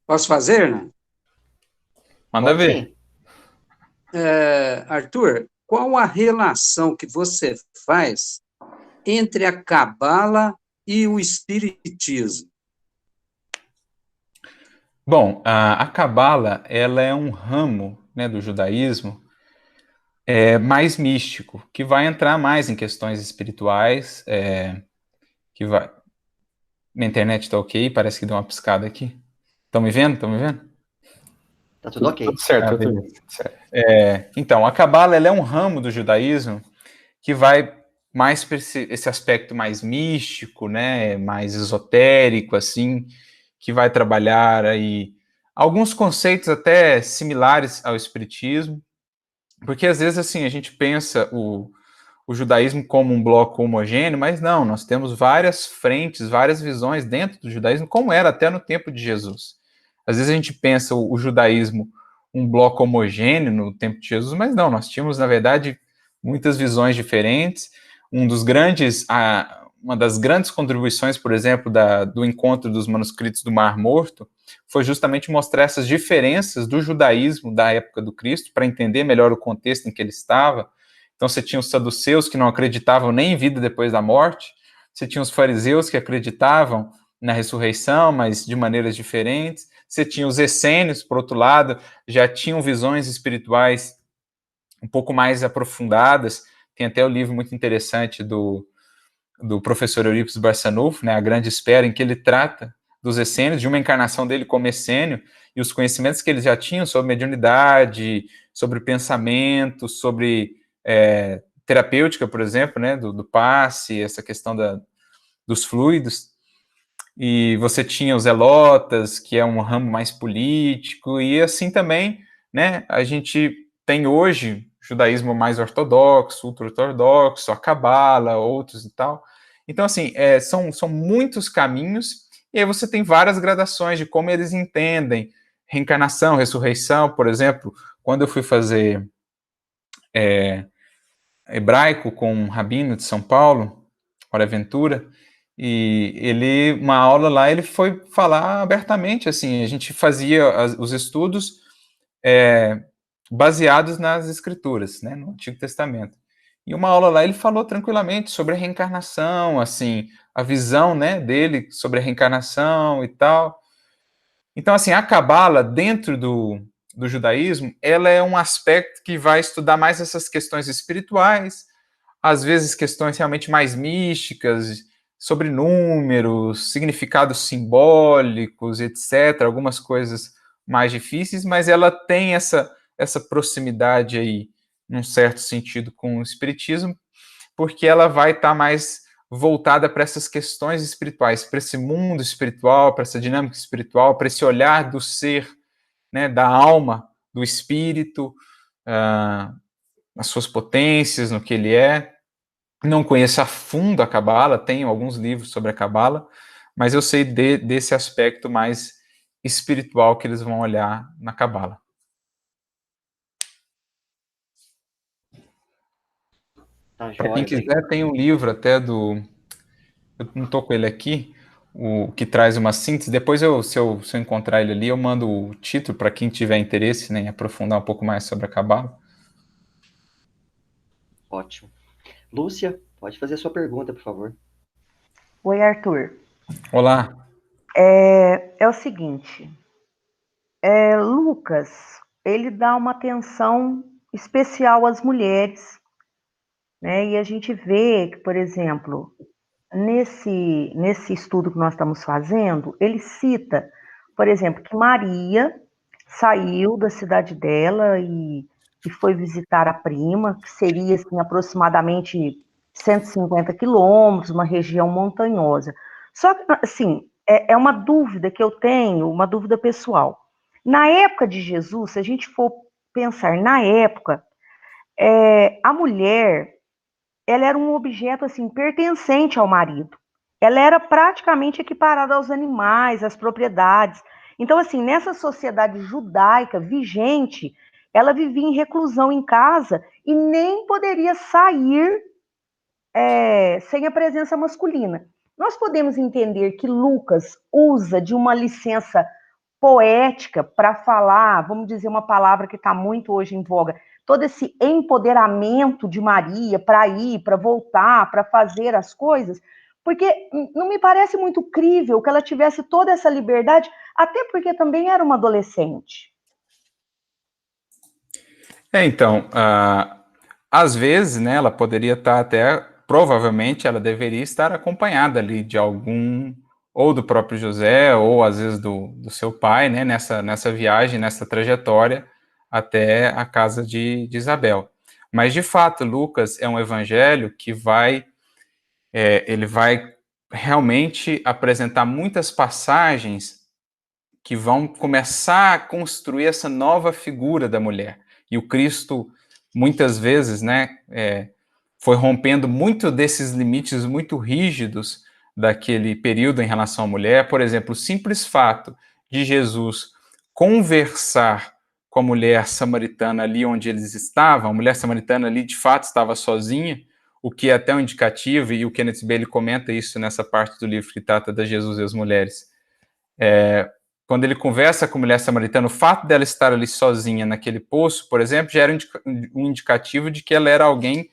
Posso fazer, né? Manda Pode ver. sim. Arthur, qual a relação que você faz entre a Cabala e o Espiritismo? Bom, a Cabala, ela é um ramo, né, do judaísmo mais místico, que vai entrar mais em questões espirituais, que vai... Minha internet está ok, parece que deu uma piscada aqui. Estão me vendo? Estão me vendo? Tá tudo ok. Tudo certo, Beleza. tudo certo. Então, a Cabala, ela é um ramo do judaísmo que vai mais para esse aspecto mais místico, né, mais esotérico, assim, que vai trabalhar aí alguns conceitos até similares ao espiritismo, porque às vezes, assim, a gente pensa o judaísmo como um bloco homogêneo, mas não, nós temos várias frentes, várias visões dentro do judaísmo, como era até no tempo de Jesus. Às vezes a gente pensa o judaísmo um bloco homogêneo no tempo de Jesus, mas não, nós tínhamos, na verdade, muitas visões diferentes. Uma das grandes contribuições, por exemplo, do encontro dos manuscritos do Mar Morto, foi justamente mostrar essas diferenças do judaísmo da época do Cristo, para entender melhor o contexto em que ele estava. Então você tinha os saduceus que não acreditavam nem em vida depois da morte, você tinha os fariseus que acreditavam na ressurreição, mas de maneiras diferentes, você tinha os essênios, por outro lado, já tinham visões espirituais um pouco mais aprofundadas. Tem até o livro muito interessante do professor Eurípides Barçanufo, né, A Grande Espera, em que ele trata dos essênios, de uma encarnação dele como essênio, e os conhecimentos que eles já tinham sobre mediunidade, sobre pensamento, sobre terapêutica, por exemplo, né, do passe, essa questão dos fluidos. E você tinha os zelotas, que é um ramo mais político, e assim também, né, a gente tem hoje judaísmo mais ortodoxo, ultra-ortodoxo, a Cabala, outros e tal. Então, assim, são muitos caminhos, e aí você tem várias gradações de como eles entendem reencarnação, ressurreição. Por exemplo, quando eu fui fazer hebraico com um rabino de São Paulo, Boaventura, e uma aula lá, ele foi falar abertamente, assim, a gente fazia os estudos baseados nas escrituras, né, no Antigo Testamento. E uma aula lá ele falou tranquilamente sobre a reencarnação, assim, a visão, né, dele sobre a reencarnação e tal. Então, assim, a Cabala, dentro do judaísmo, ela é um aspecto que vai estudar mais essas questões espirituais, às vezes questões realmente mais místicas, sobre números, significados simbólicos, etc., algumas coisas mais difíceis, mas ela tem essa proximidade aí, num certo sentido, com o espiritismo, porque ela vai estar mais voltada para essas questões espirituais, para esse mundo espiritual, para essa dinâmica espiritual, para esse olhar do ser, né, da alma, do espírito, as suas potências, no que ele é. Não conheço a fundo a Cabala, tenho alguns livros sobre a Cabala, mas eu sei desse aspecto mais espiritual que eles vão olhar na Cabala. Tá Para quem joia, quiser, tem um livro até eu não estou com ele aqui, o que traz uma síntese. Depois, se eu encontrar ele ali, eu mando o título para quem tiver interesse, né, em aprofundar um pouco mais sobre a Cabala. Ótimo. Lúcia, pode fazer a sua pergunta, por favor. Oi, Arthur. Olá. É o seguinte, Lucas, ele dá uma atenção especial às mulheres, né? E a gente vê que, por exemplo, nesse estudo que nós estamos fazendo, ele cita, por exemplo, que Maria saiu da cidade dela e foi visitar a prima, que seria assim, aproximadamente 150 quilômetros, uma região montanhosa. Só que, assim, é uma dúvida que eu tenho, uma dúvida pessoal. Na época de Jesus, se a gente for pensar na época, a mulher, ela era um objeto assim pertencente ao marido. Ela era praticamente equiparada aos animais, às propriedades. Então, assim, nessa sociedade judaica vigente, ela vivia em reclusão em casa e nem poderia sair sem a presença masculina. Nós podemos entender que Lucas usa de uma licença poética para falar, vamos dizer uma palavra que está muito hoje em voga, todo esse empoderamento de Maria para ir, para voltar, para fazer as coisas, porque não me parece muito crível que ela tivesse toda essa liberdade, até porque também era uma adolescente. Então, às vezes, né, ela poderia estar até, provavelmente ela deveria estar acompanhada ali de algum, ou do próprio José, ou às vezes do seu pai, né, nessa viagem, nessa trajetória até a casa de Isabel. Mas, de fato, Lucas é um evangelho que ele vai realmente apresentar muitas passagens que vão começar a construir essa nova figura da mulher. E o Cristo, muitas vezes, né, foi rompendo muito desses limites muito rígidos daquele período em relação à mulher. Por exemplo, o simples fato de Jesus conversar com a mulher samaritana ali onde eles estavam, a mulher samaritana ali de fato estava sozinha, o que é até um indicativo, e o Kenneth Bailey comenta isso nessa parte do livro que trata de Jesus e as mulheres. Quando ele conversa com a mulher samaritana, o fato dela estar ali sozinha naquele poço, por exemplo, já era um indicativo de que ela era alguém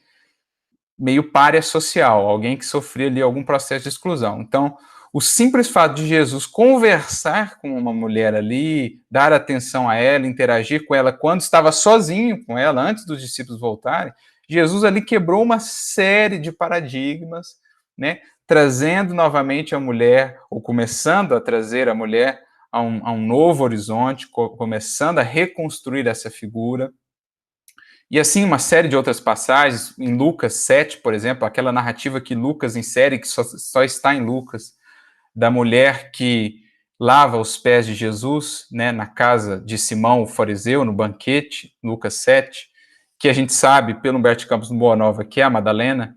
meio pária social, alguém que sofria ali algum processo de exclusão. Então, o simples fato de Jesus conversar com uma mulher ali, dar atenção a ela, interagir com ela quando estava sozinho com ela, antes dos discípulos voltarem, Jesus ali quebrou uma série de paradigmas, né, trazendo novamente a mulher, ou começando a trazer a mulher a um novo horizonte, começando a reconstruir essa figura. E assim, uma série de outras passagens, em Lucas 7, por exemplo, aquela narrativa que Lucas insere, que só está em Lucas, da mulher que lava os pés de Jesus, né, na casa de Simão, o fariseu, no banquete, Lucas 7, que a gente sabe, pelo Humberto Campos no Boa Nova, que é a Madalena.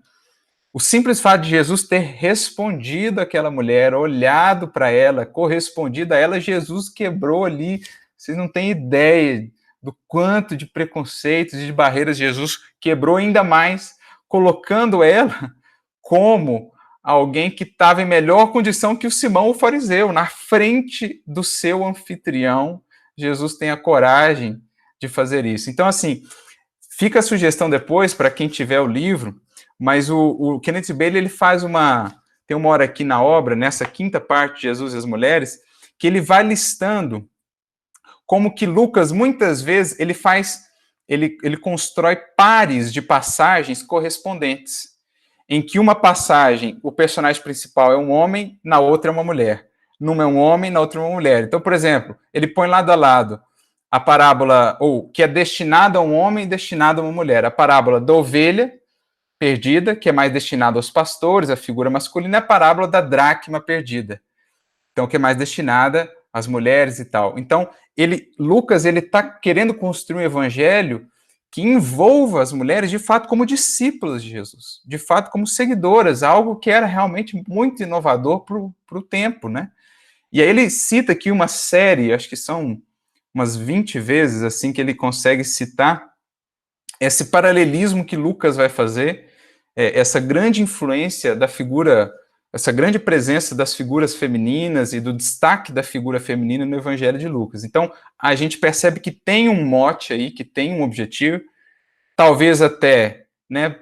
O simples fato de Jesus ter respondido àquela mulher, olhado para ela, correspondido a ela, Jesus quebrou ali. Vocês não têm ideia do quanto de preconceitos e de barreiras Jesus quebrou ainda mais, colocando ela como alguém que estava em melhor condição que o Simão, o fariseu, na frente do seu anfitrião. Jesus tem a coragem de fazer isso. Então, assim, fica a sugestão depois para quem tiver o livro, mas o Kenneth Bailey, ele faz tem uma hora aqui na obra, nessa quinta parte, Jesus e as Mulheres, que ele vai listando como que Lucas, muitas vezes, ele constrói pares de passagens correspondentes, em que uma passagem, o personagem principal é um homem, na outra é uma mulher. Numa é um homem, na outra é uma mulher. Então, por exemplo, ele põe lado a lado a parábola, ou que é destinada a um homem e destinada a uma mulher. A parábola da ovelha perdida, que é mais destinada aos pastores, a figura masculina, é a parábola da dracma perdida. Então, que é mais destinada às mulheres e tal. Então, Lucas, ele está querendo construir um evangelho que envolva as mulheres, de fato, como discípulas de Jesus, de fato, como seguidoras, algo que era realmente muito inovador para o tempo, né? E aí ele cita aqui uma série, acho que são umas 20 vezes, assim, que ele consegue citar esse paralelismo que Lucas vai fazer, essa grande influência da figura, essa grande presença das figuras femininas e do destaque da figura feminina no Evangelho de Lucas. Então, a gente percebe que tem um mote aí, que tem um objetivo, talvez até, né,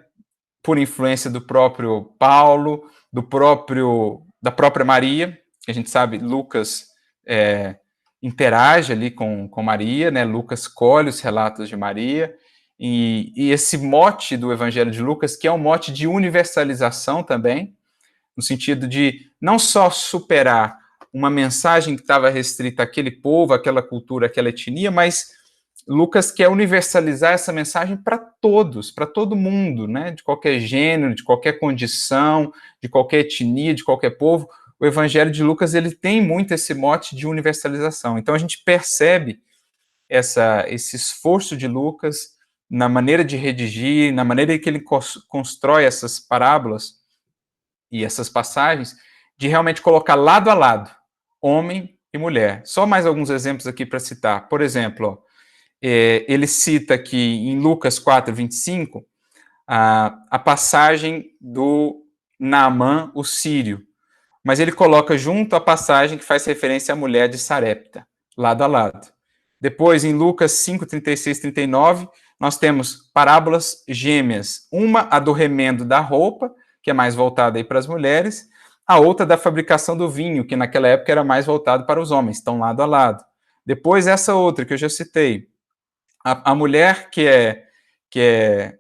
por influência do próprio Paulo, da própria Maria, que a gente sabe, Lucas interage ali com Maria, né, Lucas colhe os relatos de Maria, e esse mote do Evangelho de Lucas, que é um mote de universalização também, no sentido de não só superar uma mensagem que estava restrita àquele povo, àquela cultura, àquela etnia, mas Lucas quer universalizar essa mensagem para todos, para todo mundo, né? De qualquer gênero, de qualquer condição, de qualquer etnia, de qualquer povo. O Evangelho de Lucas, ele tem muito esse mote de universalização. Então a gente percebe esse esforço de Lucas na maneira de redigir, na maneira que ele constrói essas parábolas e essas passagens, de realmente colocar lado a lado homem e mulher. Só mais alguns exemplos aqui para citar. Por exemplo, ele cita aqui em Lucas 4, 25, a passagem do Naamã, o sírio, mas ele coloca junto a passagem que faz referência à mulher de Sarepta, lado a lado. Depois, em Lucas 5, 36, 39, nós temos parábolas gêmeas. Uma, a do remendo da roupa, que é mais voltada aí para as mulheres, a outra da fabricação do vinho, que naquela época era mais voltado para os homens, estão lado a lado. Depois, essa outra que eu já citei, a mulher que é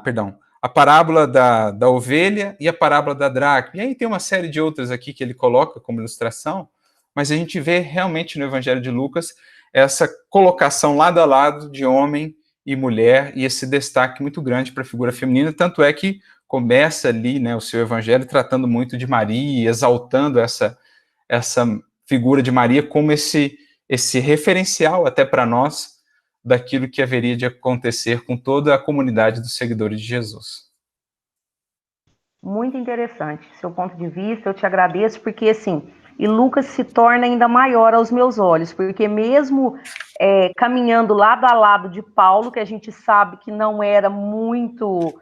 perdão, a parábola da ovelha e a parábola da dracma. E aí tem uma série de outras aqui que ele coloca como ilustração, mas a gente vê realmente no Evangelho de Lucas essa colocação lado a lado de homem e mulher e esse destaque muito grande para a figura feminina, tanto é que começa ali, né, o seu Evangelho tratando muito de Maria, exaltando essa figura de Maria como esse referencial até para nós daquilo que haveria de acontecer com toda a comunidade dos seguidores de Jesus. Muito interessante seu ponto de vista, eu te agradeço, porque assim, e Lucas se torna ainda maior aos meus olhos, porque mesmo caminhando lado a lado de Paulo, que a gente sabe que não era muito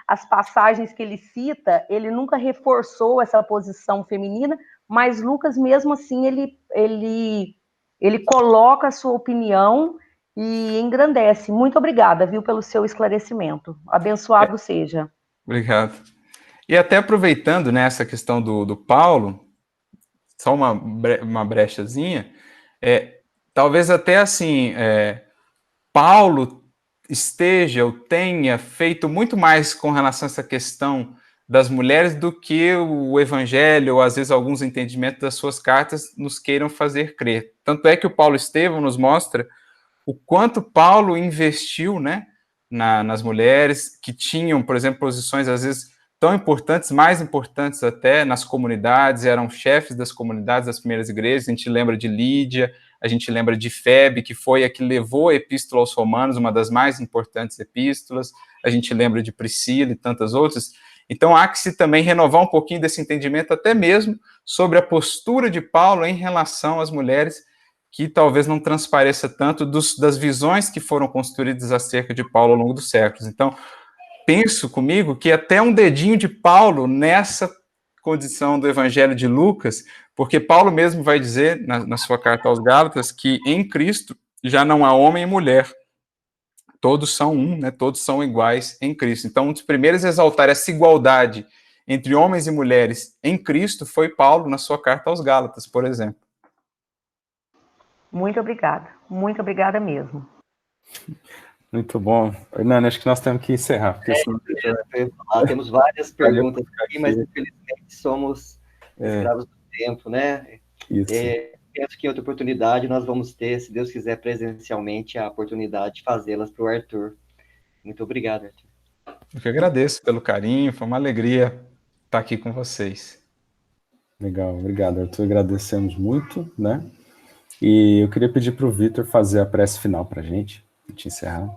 as passagens que ele cita, ele nunca reforçou essa posição feminina, mas Lucas mesmo assim, ele coloca a sua opinião e engrandece. Muito obrigada, viu, pelo seu esclarecimento. Abençoado seja. Obrigado. E até aproveitando, né, essa questão do Paulo, só uma brechazinha, talvez até assim, Paulo esteja ou tenha feito muito mais com relação a essa questão das mulheres do que o Evangelho, ou às vezes alguns entendimentos das suas cartas nos queiram fazer crer. Tanto é que o Paulo Estevão nos mostra o quanto Paulo investiu, né, nas mulheres que tinham, por exemplo, posições às vezes tão importantes, mais importantes até nas comunidades, eram chefes das comunidades das primeiras igrejas. A gente lembra de Lídia, a gente lembra de Febe, que foi a que levou a epístola aos Romanos, uma das mais importantes epístolas. A gente lembra de Priscila e tantas outras. Então há que se também renovar um pouquinho desse entendimento, até mesmo sobre a postura de Paulo em relação às mulheres, que talvez não transpareça tanto das visões que foram construídas acerca de Paulo ao longo dos séculos. Então, penso comigo que até um dedinho de Paulo nessa condição do Evangelho de Lucas, porque Paulo mesmo vai dizer na sua carta aos Gálatas que em Cristo já não há homem e mulher, todos são um, né? Todos são iguais em Cristo. Então, um dos primeiros a exaltar essa igualdade entre homens e mulheres em Cristo foi Paulo na sua carta aos Gálatas, por exemplo. Muito obrigada mesmo. Muito bom. Hernani, acho que nós temos que encerrar. Porque senão... Temos várias perguntas aqui, mas infelizmente somos escravos do tempo, né? Isso. Penso que em outra oportunidade nós vamos ter, se Deus quiser, presencialmente a oportunidade de fazê-las para o Arthur. Muito obrigado, Arthur. Eu que agradeço pelo carinho, foi uma alegria estar aqui com vocês. Legal, obrigado, Arthur. Agradecemos muito, né? E eu queria pedir para o Vitor fazer a prece final para a gente encerrar.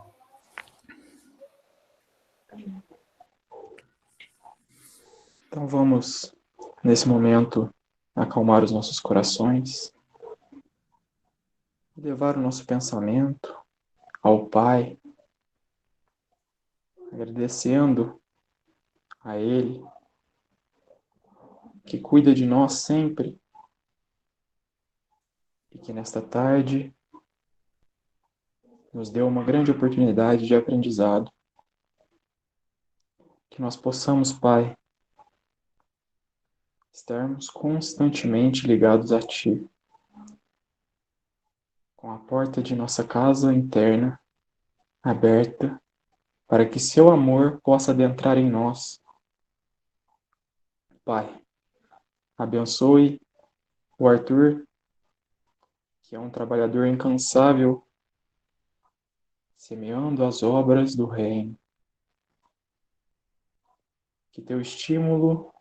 Então vamos, nesse momento, acalmar os nossos corações, levar o nosso pensamento ao Pai, agradecendo a Ele, que cuida de nós sempre, e que nesta tarde nos deu uma grande oportunidade de aprendizado. Que nós possamos, Pai, estarmos constantemente ligados a Ti, com a porta de nossa casa interna aberta, para que Seu amor possa adentrar em nós. Pai, abençoe o Arthur, que é um trabalhador incansável, semeando as obras do reino. Que Teu estímulo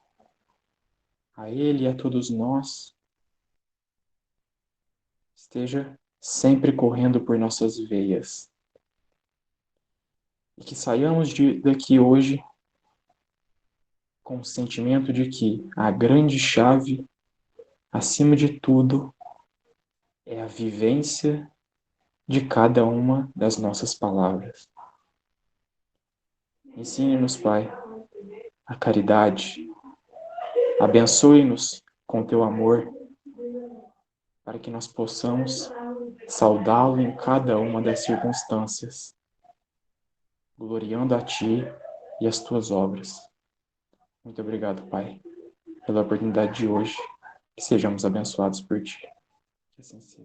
a ele e a todos nós esteja sempre correndo por nossas veias. E que saiamos daqui hoje com o sentimento de que a grande chave, acima de tudo, é a vivência de cada uma das nossas palavras. Ensine-nos, Pai, a caridade. Abençoe-nos com teu amor, para que nós possamos saudá-lo em cada uma das circunstâncias, gloriando a Ti e as Tuas obras. Muito obrigado, Pai, pela oportunidade de hoje, que sejamos abençoados por Ti. Que assim seja.